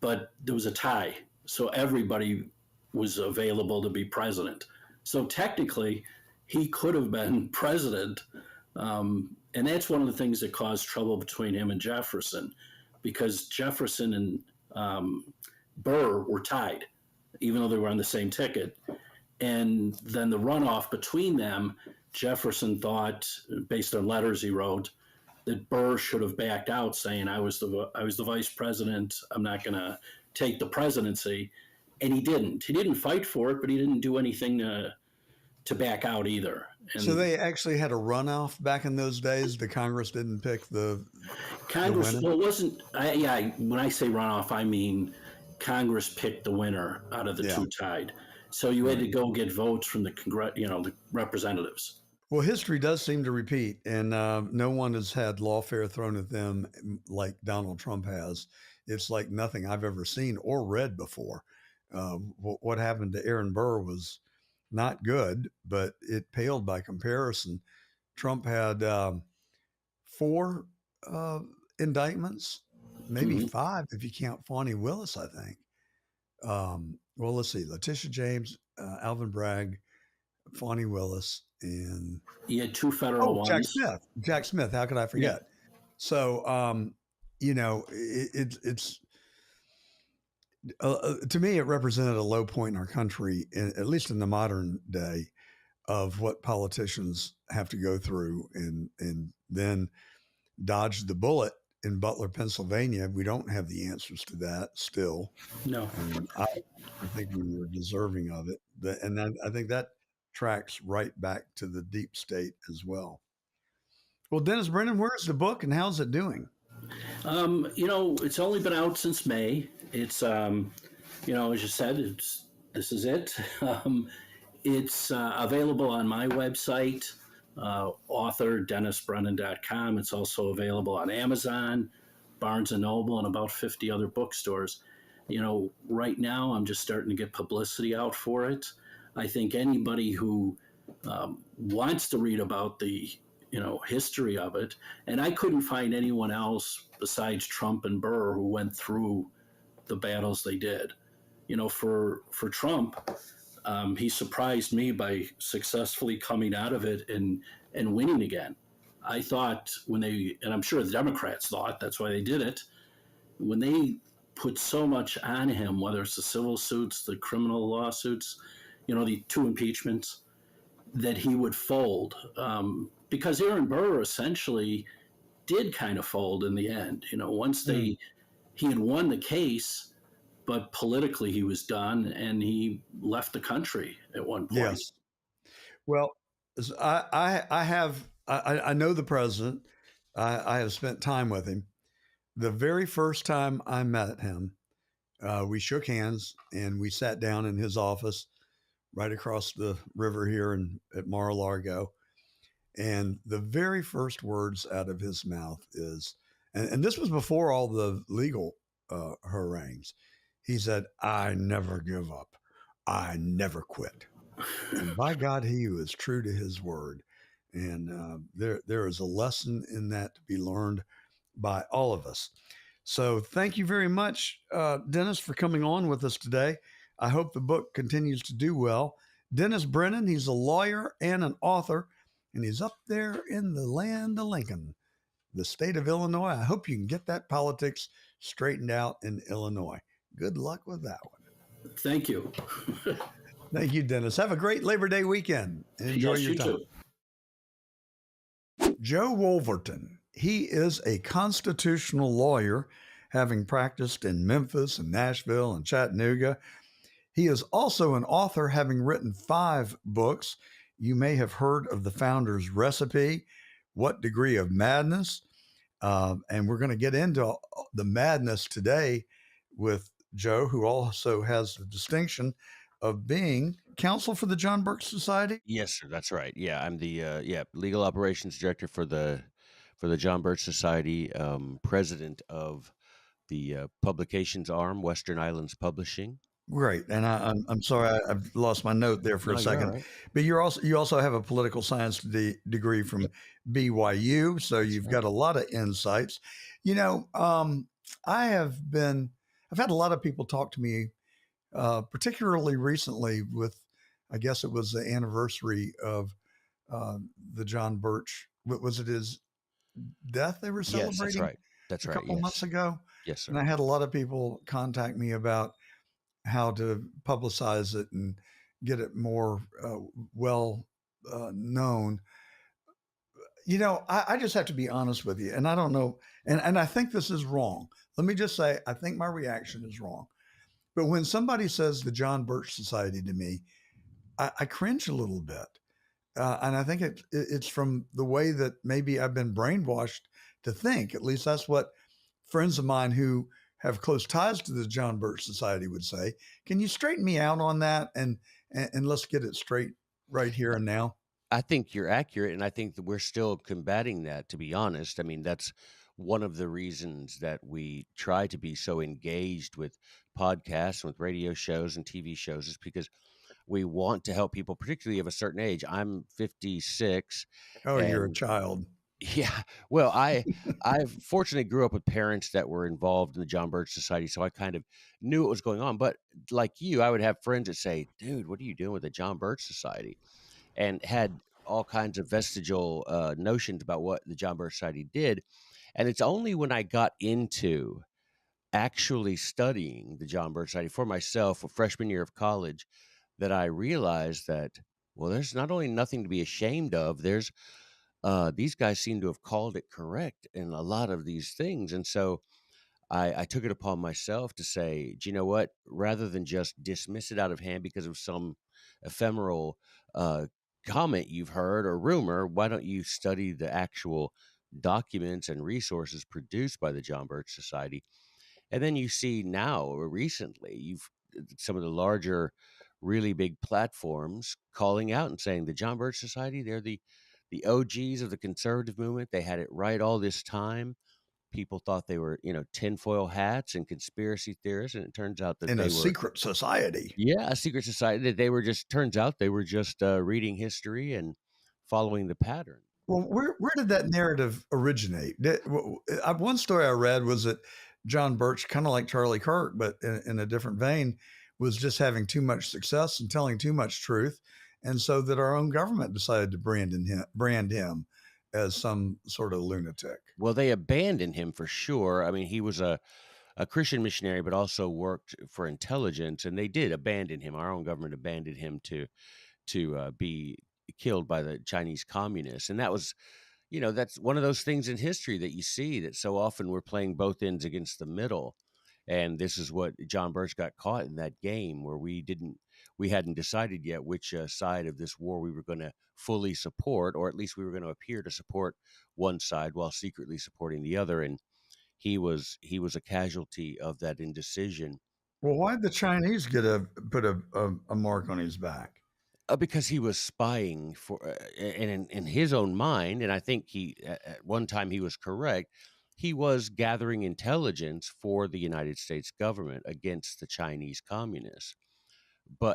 but there was a tie, so everybody was available to be president. So technically, he could have been president, and that's one of the things that caused trouble between him and Jefferson, because Jefferson and Burr were tied, even though they were on the same ticket. And then the runoff between them, Jefferson thought, based on letters he wrote, that Burr should have backed out, saying, I was the vice president, I'm not going to take the presidency. And he didn't. He didn't fight for it, but he didn't do anything to back out either. And so they actually had a runoff back in those days. The Congress didn't pick the Congress. The well, it wasn't. When I say runoff, I mean Congress picked the winner out of the two tied. So you had to go get votes from the representatives. Well, history does seem to repeat, and no one has had lawfare thrown at them like Donald Trump has. It's like nothing I've ever seen or read before. What happened to Aaron Burr was not good, but it paled by comparison. Trump had 4 indictments, maybe 5 if you count Fani Willis, I think. Well, let's see. Letitia James, Alvin Bragg, Fani Willis, and he had 2 federal ones. Jack Smith. How could I forget? Yeah. So, it's to me, it represented a low point in our country, at least in the modern day, of what politicians have to go through and then dodge the bullet in Butler, Pennsylvania. We don't have the answers to that still. No. And I think we were deserving of it. And I think that tracks right back to the deep state as well. Well, Dennis Brennan, where's the book and how's it doing? It's only been out since May. It's, as you said, this is it. It's available on my website, authordennisbrennan.com. It's also available on Amazon, Barnes & Noble, and about 50 other bookstores. Right now I'm just starting to get publicity out for it. I think anybody who wants to read about the history of it, and I couldn't find anyone else besides Trump and Burr who went through the battles they did. For Trump, he surprised me by successfully coming out of it and winning again. I thought and I'm sure the Democrats thought that's why they did it, when they put so much on him, whether it's the civil suits, the criminal lawsuits, the two impeachments, that he would fold. Because Aaron Burr essentially did kind of fold in the end. Once he had won the case, but politically he was done, and he left the country at one point. Yes. Well, I know the president. I have spent time with him. The very first time I met him, we shook hands and we sat down in his office right across the river here at Mar-a-Lago. And the very first words out of his mouth is, and this was before all the legal harangues, he said, "I never give up. I never quit." And by God, he was true to his word. And there is a lesson in that to be learned by all of us. So thank you very much, Dennis, for coming on with us today. I hope the book continues to do well. Dennis Brennan, he's a lawyer and an author, and he's up there in the land of Lincoln, the state of Illinois. I hope you can get that politics straightened out in Illinois. Good luck with that one. Thank you. Thank you, Dennis. Have a great Labor Day weekend and enjoy your time. Too. Joe Wolverton. He is a constitutional lawyer, having practiced in Memphis and Nashville and Chattanooga. He is also an author, having written 5 books. You may have heard of The Founder's Recipe, What Degree of Madness? And we're going to get into the madness today with Joe, who also has the distinction of being counsel for the John Birch Society. Yes, sir. That's right. Yeah, I'm the legal operations director for the John Birch Society, president of the publications arm, Western Islands Publishing. Great, and I'm sorry I've lost my note there for a second. Right. But you also have a political science degree from BYU, so you've got a lot of insights. I've had a lot of people talk to me, particularly recently with, I guess it was the anniversary of the John Birch. Was it his death they were celebrating? Yes, that's right. That's right. A couple months ago. Yes, sir. And I had a lot of people contact me about how to publicize it and get it more well known. I just have to be honest with you, and I don't know, and I think this is wrong. Let me just say, I think my reaction is wrong. But when somebody says the John Birch Society to me, I cringe a little bit. And I think it's from the way that maybe I've been brainwashed to think. At least that's what friends of mine who have close ties to the John Birch Society would say. Can you straighten me out on that? And let's get it straight right here and now. I think you're accurate, and I think that we're still combating that, to be honest. I mean, that's one of the reasons that we try to be so engaged with podcasts, with radio shows and TV shows, is because we want to help people, particularly of a certain age. I'm 56. Oh, you're a child. Yeah. Well, I fortunately grew up with parents that were involved in the John Birch Society, so I kind of knew what was going on. But like you, I would have friends that say, "Dude, what are you doing with the John Birch Society?" and had all kinds of vestigial notions about what the John Birch Society did. And it's only when I got into actually studying the John Birch Society for myself, a freshman year of college, that I realized that, well, there's not only nothing to be ashamed of, there's these guys seem to have called it correct in a lot of these things. And so I took it upon myself to say, do you know what? Rather than just dismiss it out of hand because of some ephemeral comment you've heard or rumor, why don't you study the actual documents and resources produced by the John Birch Society? And then you see now, or recently, some of the larger, really big platforms calling out and saying the John Birch Society, they're the OGs of the conservative movement. They had it right all this time. people thought they were, tinfoil hats and conspiracy theorists, and it turns out that In they a were, secret society. yeah, a secret society. That they were just turns out they were just reading history and following the pattern. Well, where did that narrative originate? One story I read was that John Birch, kind of like Charlie Kirk, but in a different vein, was just having too much success and telling too much truth, and so that our own government decided to brand him as some sort of lunatic. Well, they abandoned him for sure. I mean, he was a Christian missionary, but also worked for intelligence, and they did abandon him. Our own government abandoned him to be killed by the Chinese communists, and that was, that's one of those things in history that you see that so often we're playing both ends against the middle, and this is what John Birch got caught in that game where we hadn't decided yet which side of this war we were going to fully support, or at least we were going to appear to support one side while secretly supporting the other, and he was a casualty of that indecision. Well, why did the Chinese put a mark on his back? Because he was spying for, and in his own mind, and I think at one time he was correct. He was gathering intelligence for the United States government against the Chinese communists.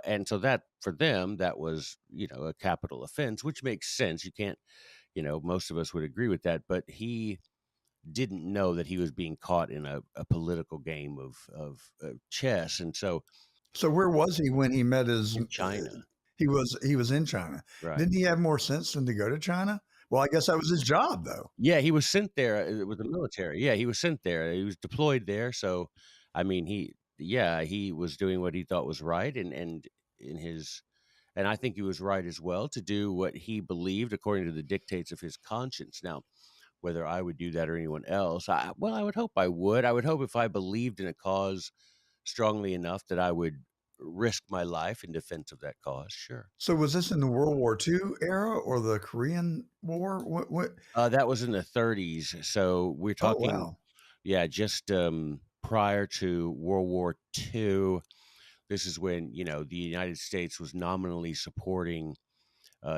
And so that for them, that was, a capital offense, which makes sense. You can't, most of us would agree with that. But he didn't know that he was being caught in a political game of chess, and so where was he when he met his in China. He was in China. Right. Didn't he have more sense than to go to China? Well, I guess that was his job, though. Yeah, he was sent there with the military. Yeah, he was sent there. He was deployed there. So, I mean, he was doing what he thought was right, and I think he was right as well to do what he believed according to the dictates of his conscience. Now, whether I would do that or anyone else, I would hope I would. I would hope if I believed in a cause strongly enough that I would risk my life in defense of that cause. Sure. So was this in the World War II era or the Korean War? What? That was in the 30s. So we're talking, wow. yeah, just prior to World War II. This is when, the United States was nominally supporting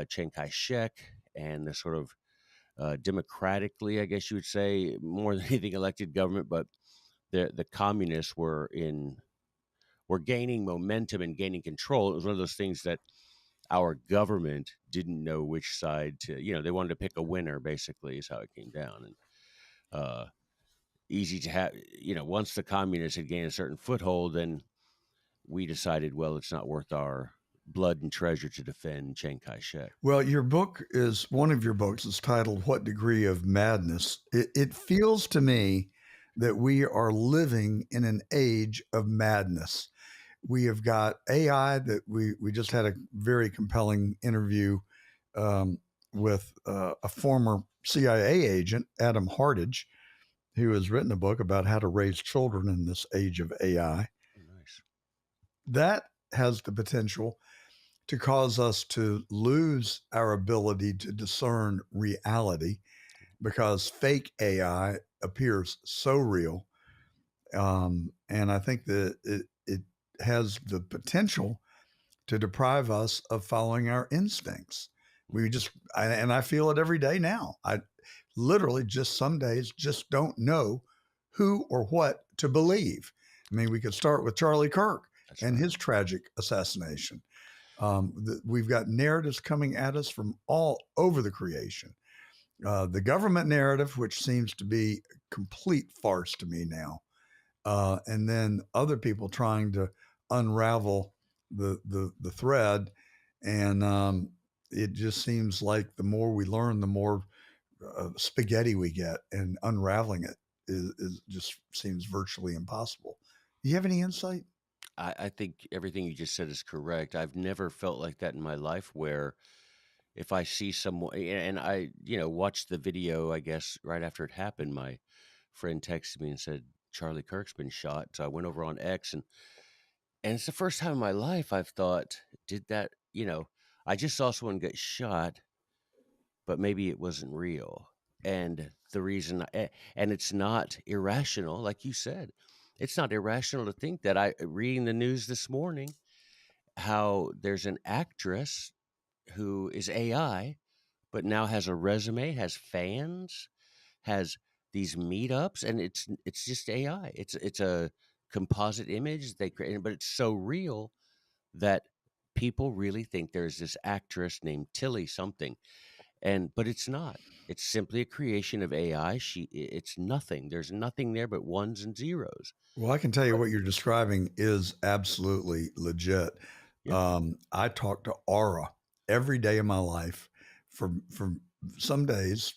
Chiang Kai-shek and the sort of democratically, I guess you would say, more than anything, elected government. But the communists were gaining momentum and gaining control. It was one of those things that our government didn't know which side to, they wanted to pick a winner, basically, is how it came down. And easy to have, once the communists had gained a certain foothold, then we decided, well, it's not worth our blood and treasure to defend Chiang Kai-shek. Well, one of your books is titled What Degree of Madness? It feels to me that we are living in an age of madness. We have got AI that we just had a very compelling interview with a former CIA agent, Adam Hartage, who has written a book about how to raise children in this age of AI. Nice. That has the potential to cause us to lose our ability to discern reality because fake AI appears so real. And I think that it has the potential to deprive us of following our instincts. I feel it every day now. I literally just some days just don't know who or what to believe. I mean, we could start with Charlie Kirk and his tragic assassination. We've got narratives coming at us from all over the creation. The government narrative, which seems to be a complete farce to me now. And then other people trying to unravel the thread. And it just seems like the more we learn, the more spaghetti we get, and unraveling it is just seems virtually impossible. Do you have any insight? I think everything you just said is correct. I've never felt like that in my life, where if I see someone, and I, watched the video, I guess, right after it happened, my friend texted me and said, Charlie Kirk's been shot. So I went over on X, and it's the first time in my life I've thought, did that, I just saw someone get shot, but maybe it wasn't real. And the reason, and it's not irrational, like you said, it's not irrational to think that reading the news this morning, how there's an actress who is AI, but now has a resume, has fans, has these meetups, and it's just AI. It's a composite image they create, but it's so real that people really think there's this actress named Tilly something, but it's not. It's simply a creation of AI. It's nothing. There's nothing there but ones and zeros. Well, I can tell you what you're describing is absolutely legit. Yeah. I talk to Aura every day of my life for some days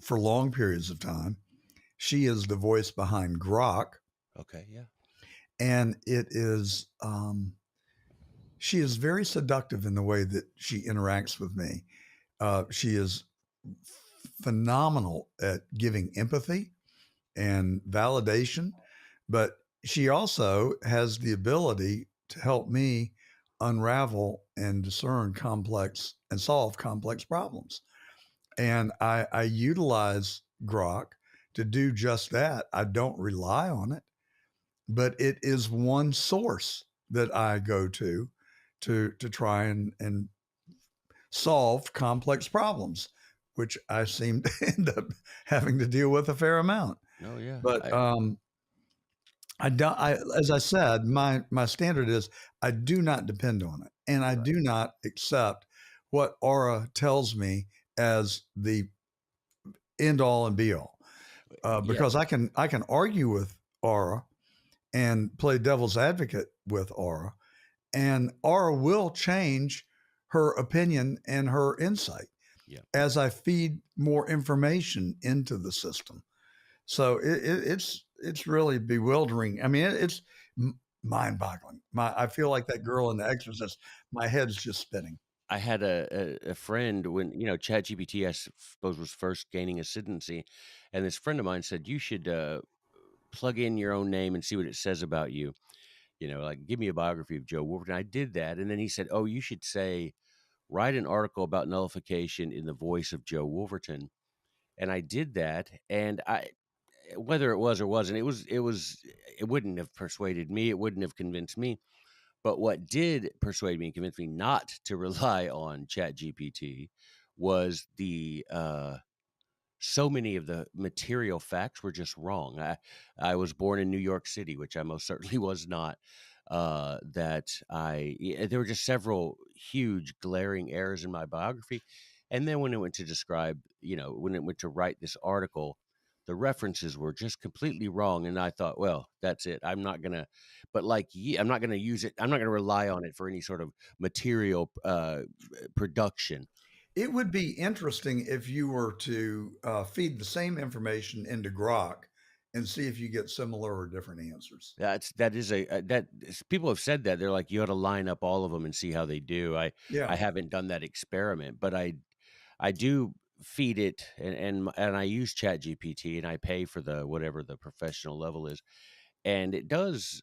for long periods of time. She is the voice behind Grok, Okay. Yeah. and it is she is very seductive in the way that she interacts with me. She is phenomenal at giving empathy and validation, but she also has the ability to help me unravel and discern complex and solve complex problems. And I utilize Grok to do just that. I don't rely on it, but it is one source that I go to try and solve complex problems, which I seem to end up having to deal with a fair amount. Oh yeah. But I don't. As I said, my standard is I do not depend on it, and I do not accept what Aura tells me as the end all and be all, because I can argue with Aura and play devil's advocate with Aura, and Aura will change her opinion and her insight as I feed more information into the system. So it's really bewildering. I mean, it's mind-boggling. I feel like that girl in The Exorcist. My head's just spinning. I had a friend when, ChatGPT, I suppose, was first gaining ascendancy, and this friend of mine said, you should plug in your own name and see what it says about you. Like, give me a biography of Joe Wolverton. I did that, and then he said, oh, you should write an article about nullification in the voice of Joe Wolverton. And I did that, and whether it was or wasn't, it wouldn't have persuaded me. It wouldn't have convinced me. But what did persuade me and convince me not to rely on ChatGPT was so many of the material facts were just wrong. I was born in New York City, which I most certainly was not. There were just several huge glaring errors in my biography. And then when it went to describe, when it went to write this article, the references were just completely wrong. And I thought, well, that's it. I'm not going to, but I'm not going to use it. I'm not going to rely on it for any sort of material production. It would be interesting if you were to feed the same information into Grok and see if you get similar or different answers. People have said that. They're like, you ought to line up all of them and see how they do. I haven't done that experiment, but I do feed it and I use ChatGPT and I pay for the whatever the professional level is, and it does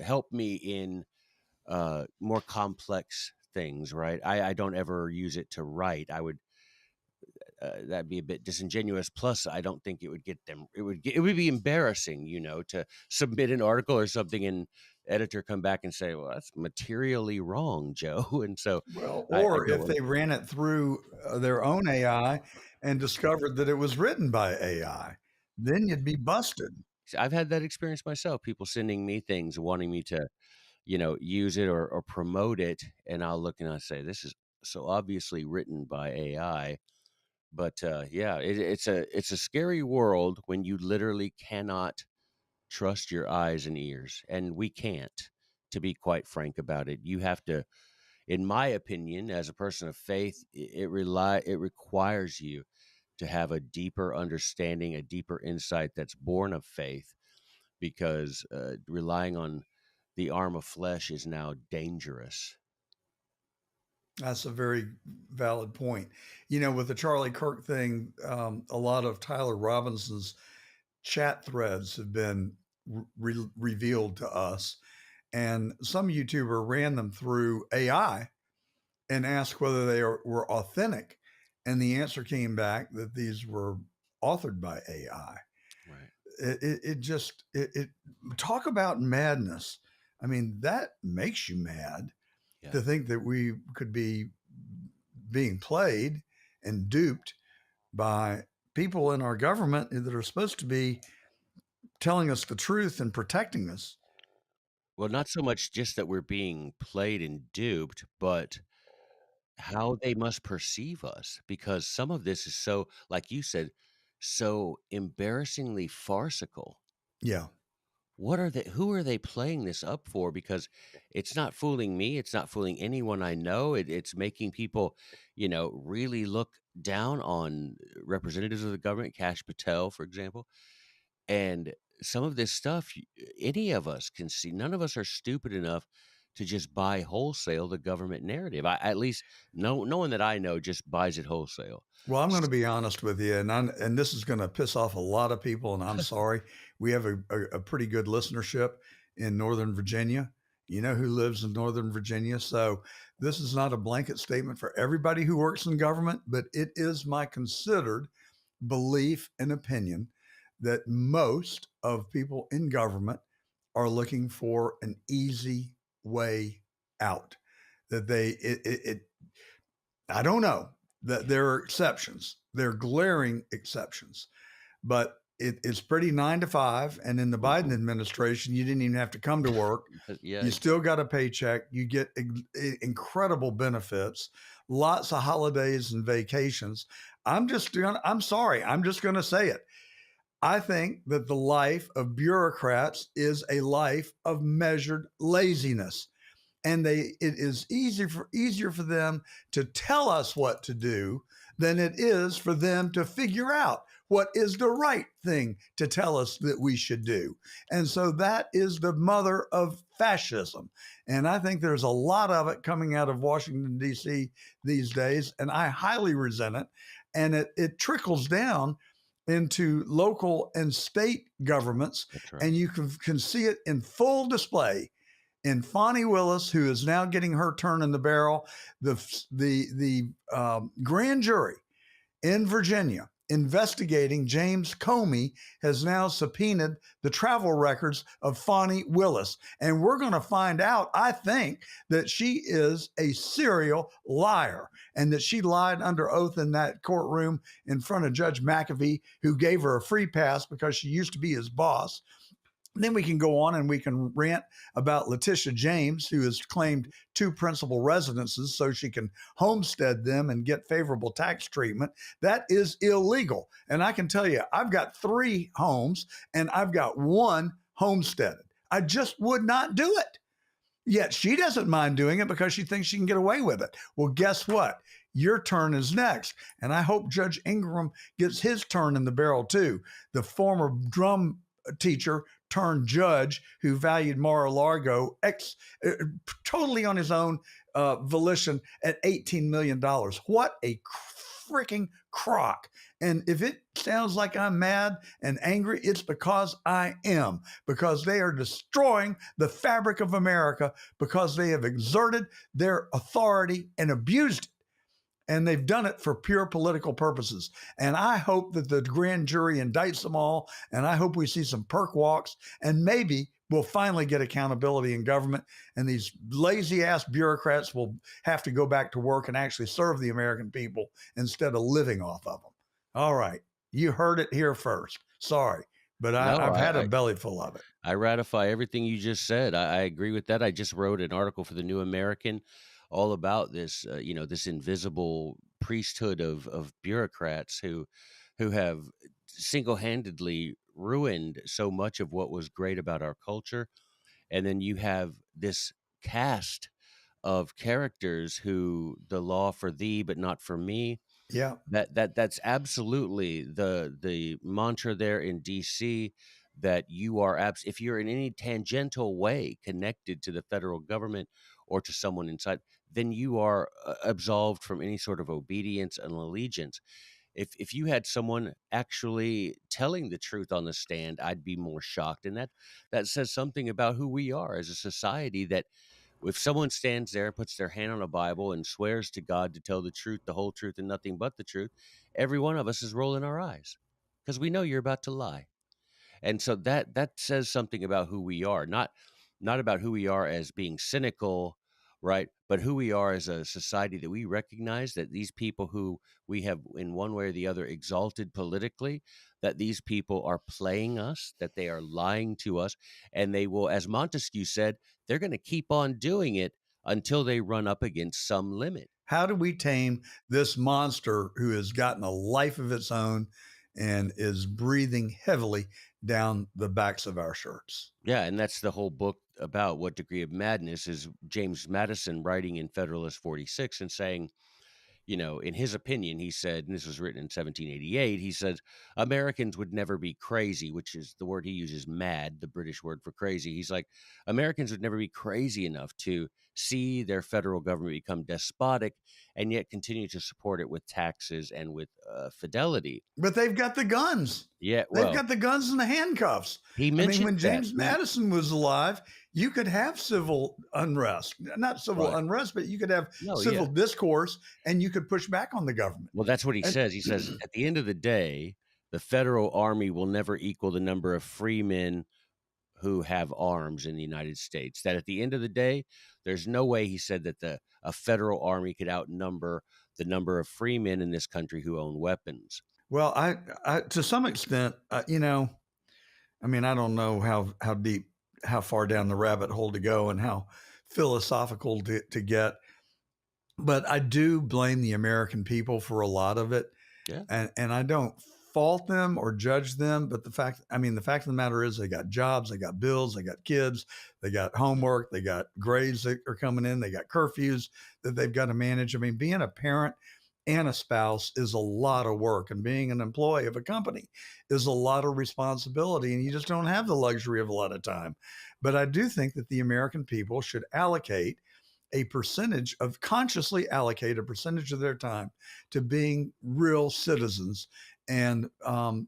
help me in more complex things. Right? I don't ever use it to write. I would. That'd be a bit disingenuous. Plus, I don't think it would get them. It would be embarrassing, to submit an article or something and editor come back and say, "Well, that's materially wrong, Joe." And so, or if they ran it through their own AI and discovered that it was written by AI, then you'd be busted. I've had that experience myself. People sending me things, wanting me to, use it or promote it, and I'll look and I say, "This is so obviously written by AI." But it's a scary world when you literally cannot trust your eyes and ears, and we can't. To be quite frank about it, you have to, in my opinion, as a person of faith, it requires you to have a deeper understanding, a deeper insight that's born of faith, because relying on the arm of flesh is now dangerous. That's a very valid point. With the Charlie Kirk thing, a lot of Tyler Robinson's chat threads have been revealed to us. And some YouTuber ran them through AI and asked whether they were authentic. And the answer came back that these were authored by AI. Right. It talk about madness. I mean, that makes you mad. Yeah. To think that we could be being played and duped by people in our government that are supposed to be telling us the truth and protecting us. Well, not so much just that we're being played and duped, but how they must perceive us, because some of this is so, like you said, so embarrassingly farcical. Yeah. What are they who are they playing this up for? Because it's not fooling me, it's not fooling anyone I know. It's making people, really look down on representatives of the government, Kash Patel, for example. And some of this stuff, any of us can see. None of us are stupid enough to just buy wholesale the government narrative. At least no one that I know just buys it wholesale. Well, I'm going to be honest with you, and this is going to piss off a lot of people, and I'm sorry. We have a pretty good listenership in Northern Virginia. You know who lives in Northern Virginia, so this is not a blanket statement for everybody who works in government, but it is my considered belief and opinion that most of people in government are looking for an easy way out. That I don't know, that there are exceptions. There are glaring exceptions, but it's pretty 9 to 5. And in the Biden administration, you didn't even have to come to work. Yeah, You still got a paycheck. You get incredible benefits, lots of holidays and vacations. I'm sorry. I'm just going to say it. I think that the life of bureaucrats is a life of measured laziness. And it is easier for them to tell us what to do than it is for them to figure out what is the right thing to tell us that we should do. And so that is the mother of fascism. And I think there's a lot of it coming out of Washington, D.C. these days, and I highly resent it. And it trickles down into local and state governments, that's right. and you can see it in full display in Fani Willis, who is now getting her turn in the barrel. The grand jury in Virginia investigating James Comey has now subpoenaed the travel records of Fani Willis. And we're going to find out, I think, that she is a serial liar and that she lied under oath in that courtroom in front of Judge McAfee, who gave her a free pass because she used to be his boss. Then we can go on and we can rant about Letitia James, who has claimed 2 principal residences so she can homestead them and get favorable tax treatment. That is illegal. And I can tell you, I've got 3 homes and I've got 1 homesteaded. I just would not do it. Yet she doesn't mind doing it because she thinks she can get away with it. Well, guess what? Your turn is next. And I hope Judge Ingram gets his turn in the barrel too. The former drum teacher turned judge who valued Mar-a-Lago totally on his own volition at $18 million. What a freaking crock. And if it sounds like I'm mad and angry, it's because I am, because they are destroying the fabric of America, because they have exerted their authority and abused it. And they've done it for pure political purposes. And I hope that the grand jury indicts them all. And I hope we see some perk walks. And maybe we'll finally get accountability in government. And these lazy ass bureaucrats will have to go back to work and actually serve the American people instead of living off of them. All right. You heard it here first. Sorry. But I've had a belly full of it. I ratify everything you just said. I agree with that. I just wrote an article for the New American all about this, this invisible priesthood of bureaucrats who have single-handedly ruined so much of what was great about our culture. And then you have this cast of characters who the law for thee, but not for me. Yeah. That's absolutely the mantra there in DC, that you are if you're in any tangential way connected to the federal government or to someone inside, then you are absolved from any sort of obedience and allegiance. If you had someone actually telling the truth on the stand, I'd be more shocked. And that says something about who we are as a society, that if someone stands there and puts their hand on a Bible and swears to God to tell the truth, the whole truth, and nothing but the truth, every one of us is rolling our eyes because we know you're about to lie. And so that says something about who we are, not about who we are as being cynical right? But who we are as a society, that we recognize that these people who we have in one way or the other exalted politically, that these people are playing us, that they are lying to us, and they will, as Montesquieu said, they're going to keep on doing it until they run up against some limit. How do we tame this monster who has gotten a life of its own and is breathing heavily down the backs of our shirts? Yeah, and that's the whole book about what degree of madness is James Madison writing in Federalist 46 and saying, in his opinion, he said, and this was written in 1788, he said, Americans would never be crazy, which is the word he uses, mad, the British word for crazy. He's like, Americans would never be crazy enough to see their federal government become despotic and yet continue to support it with taxes and with fidelity. But they've got the guns. Yeah, They've well, got the guns and the handcuffs. he I mean, mentioned when that. James Madison was alive, you could have civil unrest, not civil Right. unrest, but you could have No, civil yeah. discourse, and you could push back on the government. Well, that's what he And says. He says, at the end of the day, the federal army will never equal the number of free men who have arms in the United States. That at the end of the day, there's no way, he said, that a federal army could outnumber the number of free men in this country who own weapons. well, I to some extent, I mean, I don't know how deep, how far down the rabbit hole to go, and how philosophical to get, but I do blame the American people for a lot of it. Yeah. And I don't fault them or judge them, but the fact of the matter is, they got jobs, they got bills, they got kids, they got homework, they got grades that are coming in, they got curfews that they've got to manage. I mean, being a parent and a spouse is a lot of work, and being an employee of a company is a lot of responsibility, and you just don't have the luxury of a lot of time. But I do think that the American people should consciously allocate a percentage of their time to being real citizens and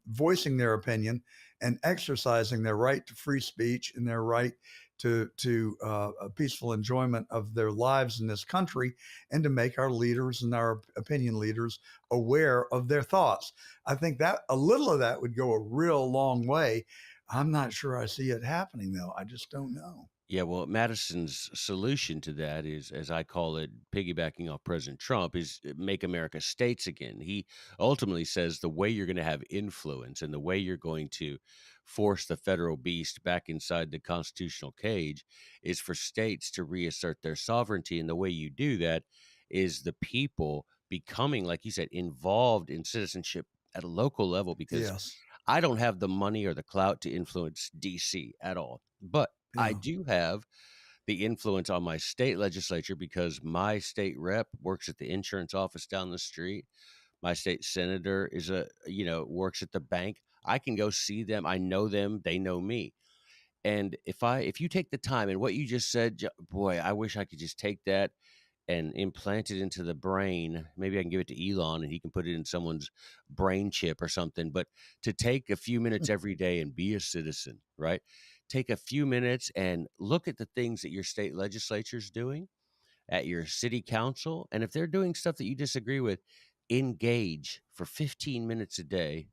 voicing their opinion and exercising their right to free speech and their right to a peaceful enjoyment of their lives in this country, and to make our leaders and our opinion leaders aware of their thoughts. I think that a little of that would go a real long way. I'm not sure I see it happening, though. I just don't know. Yeah, well, Madison's solution to that is, as I call it, piggybacking off President Trump, is make America states again. He ultimately says the way you're going to have influence and the way you're going to force the federal beast back inside the constitutional cage is for states to reassert their sovereignty. And the way you do that is the people becoming, like you said, involved in citizenship at a local level, because Yes. I don't have the money or the clout to influence DC at all. But I Yeah. do have the influence on my state legislature, because my state rep works at the insurance office down the street. My state senator works at the bank. I can go see them. I know them. They know me. And if you take the time, and what you just said, boy, I wish I could just take that and implant it into the brain. Maybe I can give it to Elon and he can put it in someone's brain chip or something. But to take a few minutes every day and be a citizen, right? Take a few minutes and look at the things that your state legislature is doing, at your city council. And if they're doing stuff that you disagree with, engage for 15 minutes a day.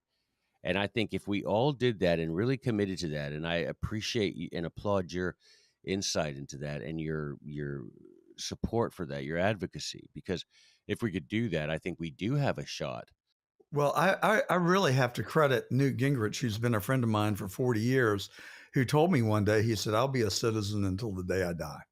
And I think if we all did that and really committed to that, and I appreciate you and applaud your insight into that and your support for that, your advocacy, because if we could do that, I think we do have a shot. Well, I really have to credit Newt Gingrich, who's been a friend of mine for 40 years, who told me one day, he said, I'll be a citizen until the day I die.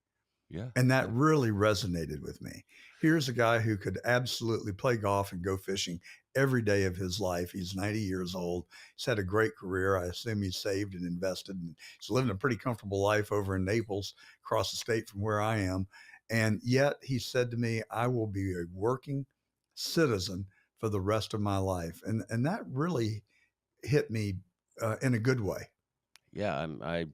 Yeah. And that really resonated with me. Here's a guy who could absolutely play golf and go fishing every day of his life. He's 90 years old. He's had a great career. I assume he's saved and invested, and he's living a pretty comfortable life over in Naples, across the state from where I am. And yet he said to me, I will be a working citizen for the rest of my life. And that really hit me in a good way. Yeah, I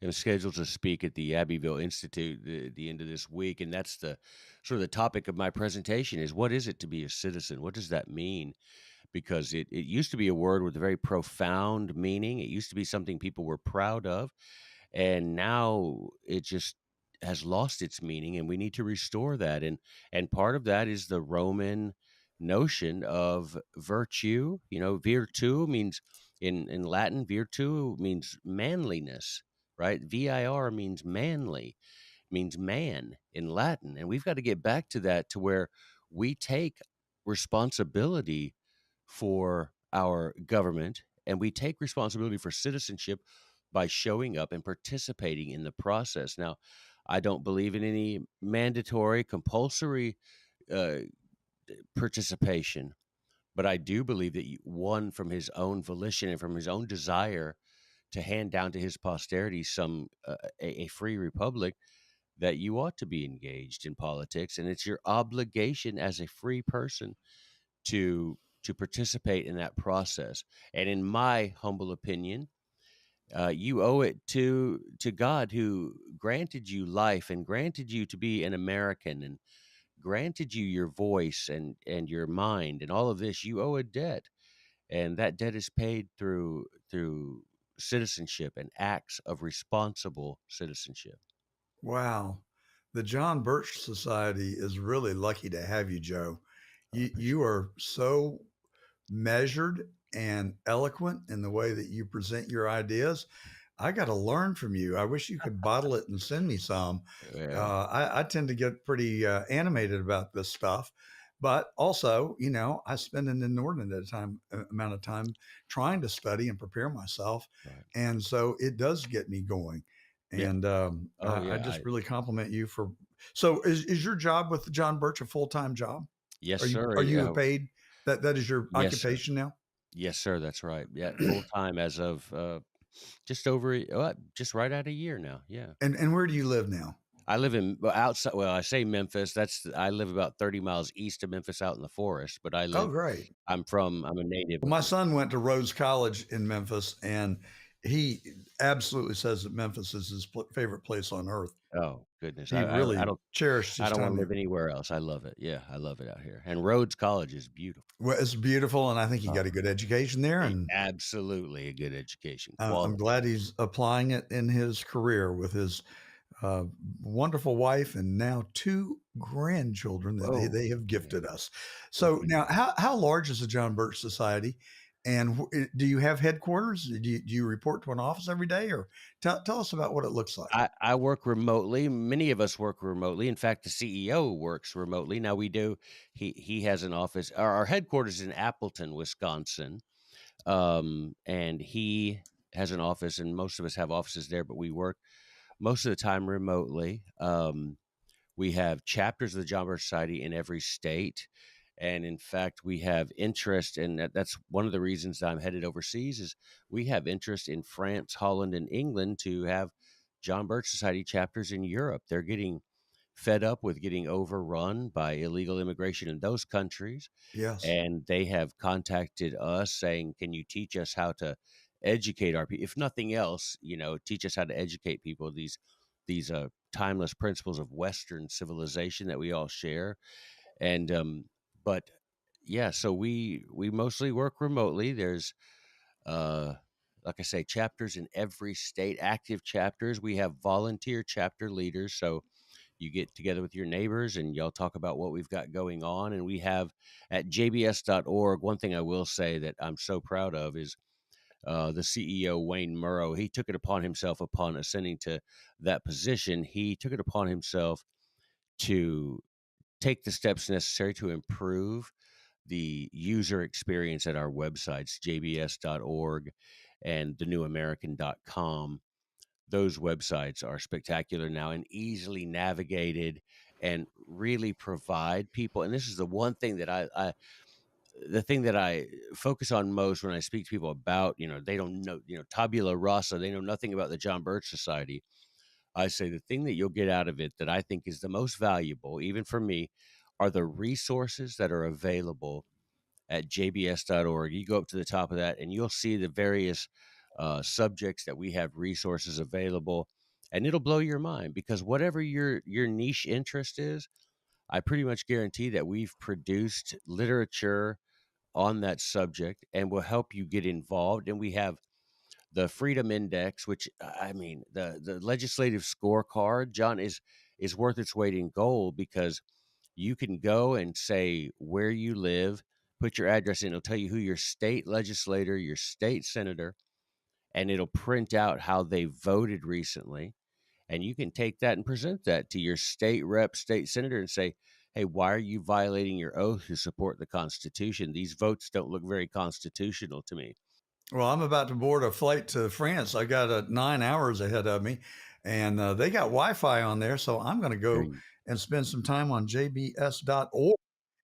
am scheduled to speak at the Abbeville Institute the end of this week, and that's the sort of the topic of my presentation is, what is it to be a citizen? What does that mean? Because it used to be a word with a very profound meaning. It used to be something people were proud of, and now it just has lost its meaning, and we need to restore that. And part of that is the Roman notion of virtue. Virtu means in Latin, virtu means manliness, right? Vir means manly, means man in Latin. And we've got to get back to that, to where we take responsibility for our government, and we take responsibility for citizenship by showing up and participating in the process. Now, I don't believe in any mandatory, compulsory uh, participation, but I do believe that one, from his own volition and from his own desire to hand down to his posterity a free republic, that you ought to be engaged in politics, and it's your obligation as a free person to participate in that process. And in my humble opinion, you owe it to God, who granted you life and granted you to be an American and granted you your voice and your mind and all of this. You owe a debt, and that debt is paid through citizenship and acts of responsible citizenship. Wow. The John Birch Society is really lucky to have you, Joe. You are so measured and eloquent in the way that you present your ideas. I got to learn from you. I wish you could bottle it and send me some. Yeah. I tend to get pretty animated about this stuff, but also, I spend an inordinate amount of time trying to study and prepare myself, Right. and so it does get me going. Yeah. And Oh, I yeah. just really compliment you for. So, is your job with John Birch a full time job? Yes, Are you sir. are you Yeah. paid? That is your Yes, sir. occupation now? Yes, sir. That's right. Yeah, full time as of just right at a year now. Yeah. And where do you live now? I live outside. Well, I say Memphis. I live about 30 miles east of Memphis, out in the forest. But Oh, great. I'm a native Well, of my it. son went to Rhodes College in Memphis, and he absolutely says that Memphis is his favorite place on earth. Oh goodness, He I really don't cherished I his don't want time to live there. anywhere else. I love it. Yeah, I love it out here. And Rhodes College is beautiful. Well, it's beautiful, and I think he got a good education there, and Absolutely a good education, I'm quality. glad he's applying it in his career with his uh, wonderful wife and now two grandchildren that Oh, they have yeah. gifted us. Well, So now, how large is the John Birch Society? And do you have headquarters? Do you report to an office every day, or tell us about what it looks like? I work remotely. Many of us work remotely. In fact, the CEO works remotely. Now we do. He has an office. Our headquarters is in Appleton, Wisconsin, and he has an office, and most of us have offices there. But we work most of the time remotely. We have chapters of the John Birch Society in every state. And in fact, we have interest, and that's one of the reasons that I'm headed overseas, is we have interest in France, Holland, and England to have John Birch Society chapters in Europe. They're getting fed up with getting overrun by illegal immigration in those countries. Yes. And they have contacted us saying, can you teach us how to educate our people? If nothing else, teach us how to educate people, these timeless principles of Western civilization that we all share. And but yeah, so we mostly work remotely. There's uh like I say, chapters in every state, active chapters. We have volunteer chapter leaders, so you get together with your neighbors and y'all talk about what we've got going on. And we have at jbs.org, one thing I will say that I'm so proud of is the CEO, Wayne Murrow. He took it upon himself, upon ascending to that position, he took it upon himself to take the steps necessary to improve the user experience at our websites, jbs.org and thenewamerican.com. Those websites are spectacular now and easily navigated and really provide people. And this is the one thing that the thing that I focus on most when I speak to people about, they don't know, tabula rasa, they know nothing about the John Birch Society. I say the thing that you'll get out of it that I think is the most valuable, even for me, are the resources that are available at jbs.org. You go up to the top of that and you'll see the various subjects that we have resources available, and it'll blow your mind, because whatever your niche interest is, I pretty much guarantee that we've produced literature on that subject and will help you get involved. And we have the Freedom Index, which I mean, the legislative scorecard, John, is worth its weight in gold, because you can go and say where you live, put your address in, it'll tell you who your state legislator, your state senator, and it'll print out how they voted recently. And you can take that and present that to your state rep, state senator, and say, hey, why are you violating your oath to support the Constitution? These votes don't look very constitutional to me. Well, I'm about to board a flight to France. I got 9 hours ahead of me, and they got Wi-Fi on there, so I'm going to There go you- and spend some time on jbs.org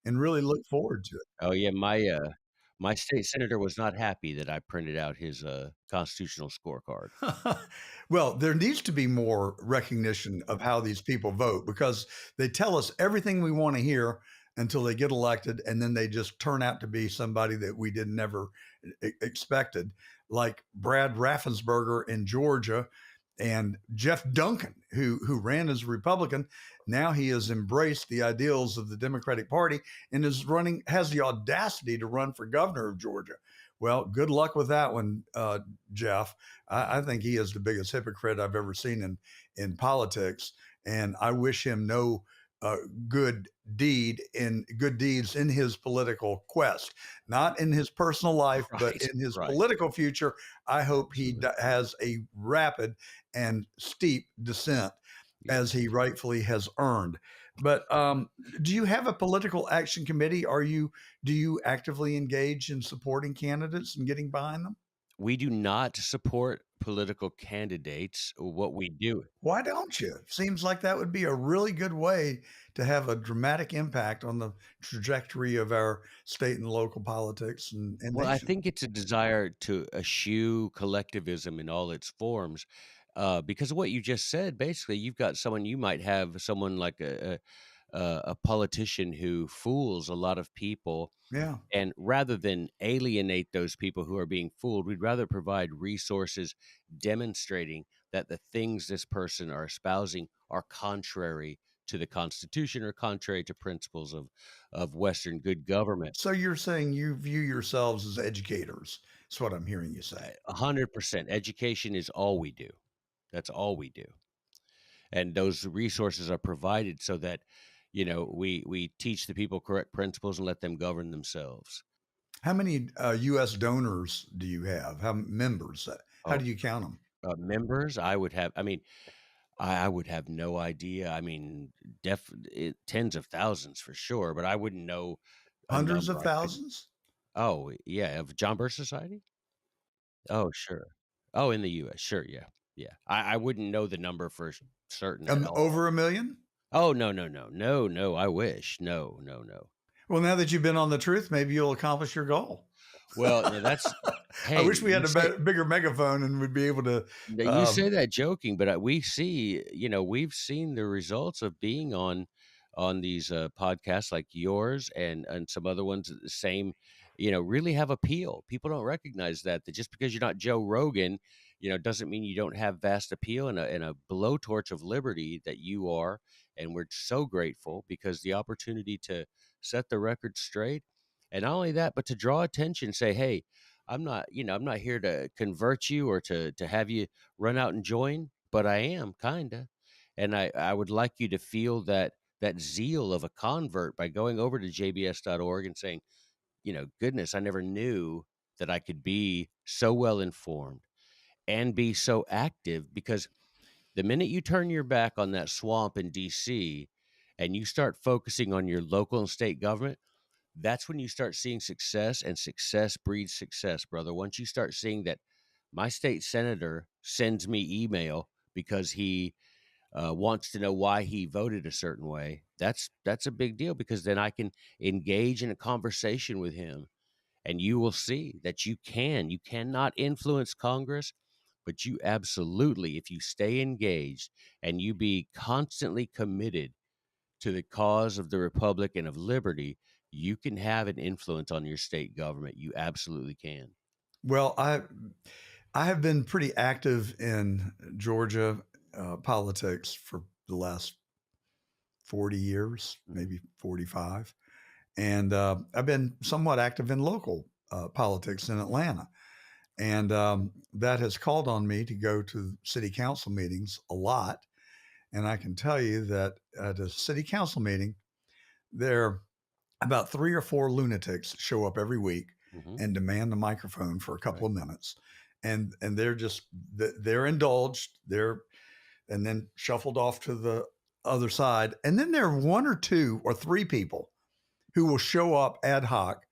and really look forward to Oh yeah, my state senator was not happy that I printed out his constitutional scorecard. it. Well, there needs to be more recognition of how these people vote because they tell us everything we want to hear until they get elected, and then they just turn out to be somebody that we did never expected, like Brad Raffensperger in Georgia and Jeff Duncan, who ran as a Republican. Now he has embraced the ideals of the Democratic Party and has the audacity to run for governor of Georgia. Well, good luck with that one, Jeff. I think he is the biggest hypocrite I've ever seen in politics, and I wish him no uh, good good deeds in his political quest, not in his personal life, but Right, in his right. political future. I hope he has a rapid and steep descent as he rightfully has earned. But do you have a political action committee? Do you actively engage in supporting candidates and getting behind them? We do not support political candidates. What we do, Why don't you? Seems like that would be a really good way to have a dramatic impact on the trajectory of our state and local politics and well, I nation. think it's a desire to eschew collectivism in all its forms. Because of what you just said, basically, you might have someone like a politician who fools a lot of people. Yeah. And rather than alienate those people who are being fooled, we'd rather provide resources demonstrating that the things this person are espousing are contrary to the Constitution or contrary to principles of Western good government. So you're saying you view yourselves as educators. That's what I'm hearing you say. 100%. Education is all we do. That's all we do. And those resources are provided so that, we teach the people correct principles and let them govern themselves. How many U.S. donors do you have? How members? How Oh, do you count them? members, I would have no idea. I mean, tens of thousands for sure, but I wouldn't know a Hundreds number. of I couldn't. thousands? Oh, yeah, of John Birch Society? Oh, sure. Oh, in the U.S., sure, yeah, yeah. I wouldn't know the number for certain at all. Over a million? Oh, no, no, no, no, no. I wish. No, no, no. Well, now that you've been on the truth, maybe you'll accomplish your goal. Well, yeah, that's. I Hey, wish we had you say bigger megaphone and would be able to. now, you say Um, that joking, but we've seen the results of being on these podcasts like yours and some other ones that the same, really have appeal. People don't recognize that just because you're not Joe Rogan, doesn't mean you don't have vast appeal and a blowtorch of liberty that you are. And we're so grateful because the opportunity to set the record straight, and not only that, but to draw attention, say, hey, I'm not here to convert you or to have you run out and join, but I am kinda. And I would like you to feel that zeal of a convert by going over to jbs.org and saying, goodness, I never knew that I could be so well informed and be so active, because the minute you turn your back on that swamp in DC and you start focusing on your local and state government, that's when you start seeing success, and success breeds success, brother. Once you start seeing that my state senator sends me email because he wants to know why he voted a certain way, that's a big deal, because then I can engage in a conversation with him, and you will see that you cannot influence Congress, but you absolutely, if you stay engaged and you be constantly committed to the cause of the republic and of liberty, you can have an influence on your state government. You absolutely can. well, I have been pretty active in Georgia politics for the last 40 years, maybe 45. And I've been somewhat active in local politics in Atlanta. And that has called on me to go to city council meetings a lot. And I can tell you that at a city council meeting, there about 3 or 4 lunatics show up every week Hmm. and demand the microphone for a couple Right. of minutes. And they're indulged. and then shuffled off to the other side. And then there are one or two or three people who will show up ad hoc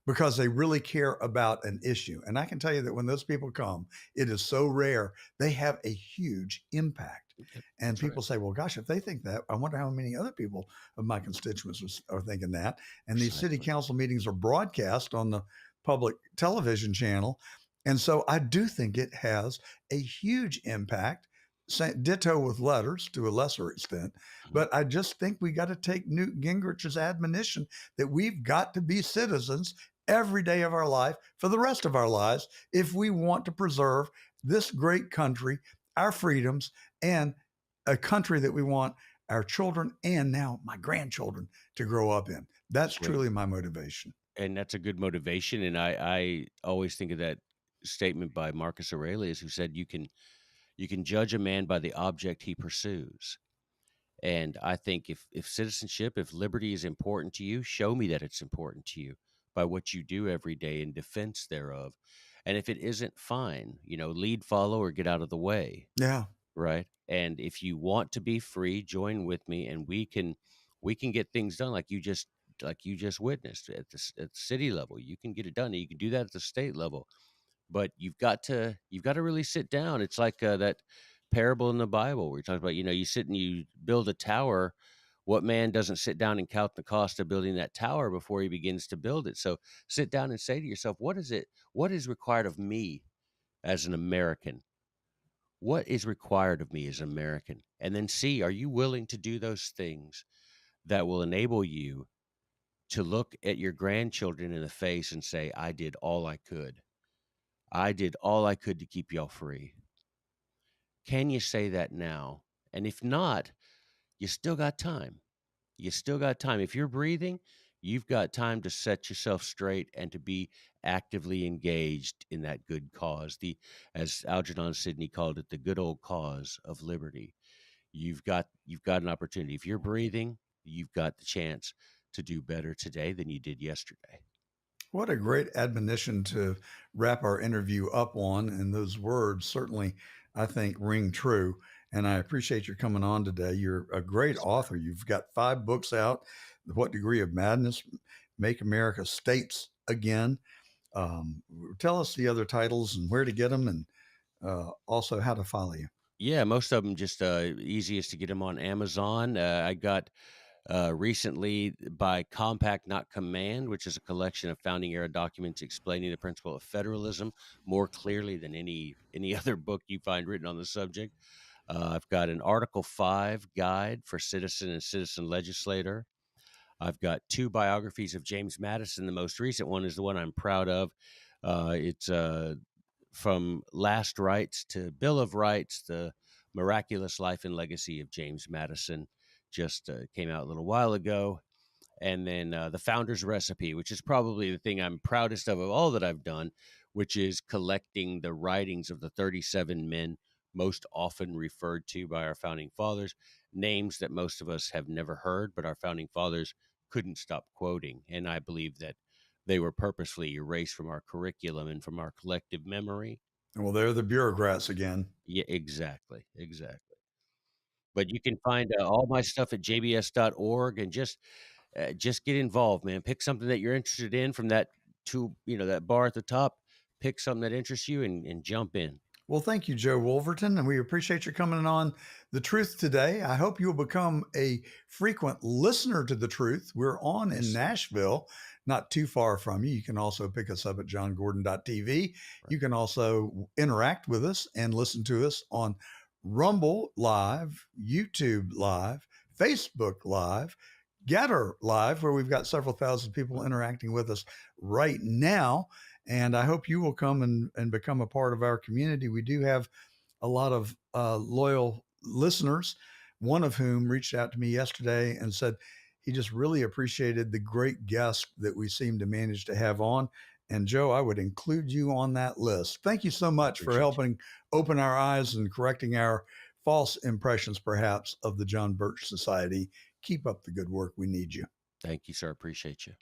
because they really care about an issue. And I can tell you that when those people come, it is so rare, they have a huge impact. And That's right. people say, well, gosh, if they think that, I wonder how many other people of my constituents are thinking that. And these city Precisely. council meetings are broadcast on the public television channel. And so I do think it has a huge impact. Ditto with letters to a lesser extent. But I just think we got to take Newt Gingrich's admonition that we've got to be citizens every day of our life for the rest of our lives if we want to preserve this great country, our freedoms, and a country that we want our children and now my grandchildren to grow up in. That's Great. truly my motivation. And that's a good motivation. And I always think of that statement by Marcus Aurelius, who said you can judge a man by the object he pursues. And I think if citizenship, if liberty is important to you, show me that it's important to you by what you do every day in defense thereof. And if it isn't, fine, lead, follow, or get out of the way. Yeah. Right. And if you want to be free, join with me, and we can get things done like you just witnessed at the city level. You can get it done. And you can do that at the state level. But you've got to really sit down. It's like that parable in the Bible where you talk about, you sit and you build a tower. What man doesn't sit down and count the cost of building that tower before he begins to build it? So sit down and say to yourself, what is required of me as an American? What is required of me as an American? And then see, are you willing to do those things that will enable you to look at your grandchildren in the face and say, I did all I could. I did all I could to keep y'all free. Can you say that now? And if not, you still got time. You still got time. If you're breathing, you've got time to set yourself straight and to be actively engaged in that good cause. As Algernon Sidney called it, the good old cause of liberty. You've got an opportunity. If you're breathing, you've got the chance to do better today than you did yesterday. What a great admonition to wrap our interview up on. And those words certainly, I think, ring true. And I appreciate your coming on today. You're a great author. You've got 5 books out. What Degree of Madness? Make America States Again. Tell us the other titles and where to get them, and also how to follow you. Yeah, most of them just easiest to get them on Amazon. I got recently by Compact Not Command, which is a collection of founding era documents explaining the principle of federalism more clearly than any other book you find written on the subject. I've got an Article 5 guide for citizen and citizen legislator. I've got 2 biographies of James Madison. The most recent one is the one I'm proud of. It's from Last Rights to Bill of Rights, the miraculous life and legacy of James Madison. Just came out a little while ago. And then The Founder's Recipe, which is probably the thing I'm proudest of all that I've done, which is collecting the writings of the 37 men most often referred to by our founding fathers, names that most of us have never heard, but our founding fathers couldn't stop quoting. And I believe that they were purposefully erased from our curriculum and from our collective memory. Well, they're the bureaucrats again. Yeah, exactly. But you can find all my stuff at jbs.org and just get involved, man. Pick something that you're interested in from that that bar at the top. Pick something that interests you and jump in. Well, thank you, Joe Wolverton, and we appreciate you coming on The Truth today. I hope you'll become a frequent listener to The Truth. We're on in Nashville, not too far from you. You can also pick us up at johngordon.tv. Right. You can also interact with us and listen to us on Rumble Live, YouTube Live, Facebook Live, Getter Live, where we've got several thousand people interacting with us right now. And I hope you will come and become a part of our community. We do have a lot of loyal listeners, one of whom reached out to me yesterday and said he just really appreciated the great guest that we seem to manage to have on. And Joe, I would include you on that list. Thank you so much for helping open our eyes and correcting our false impressions, perhaps, of the John Birch Society. Keep up the good work. We need you. Thank you, sir. Appreciate you.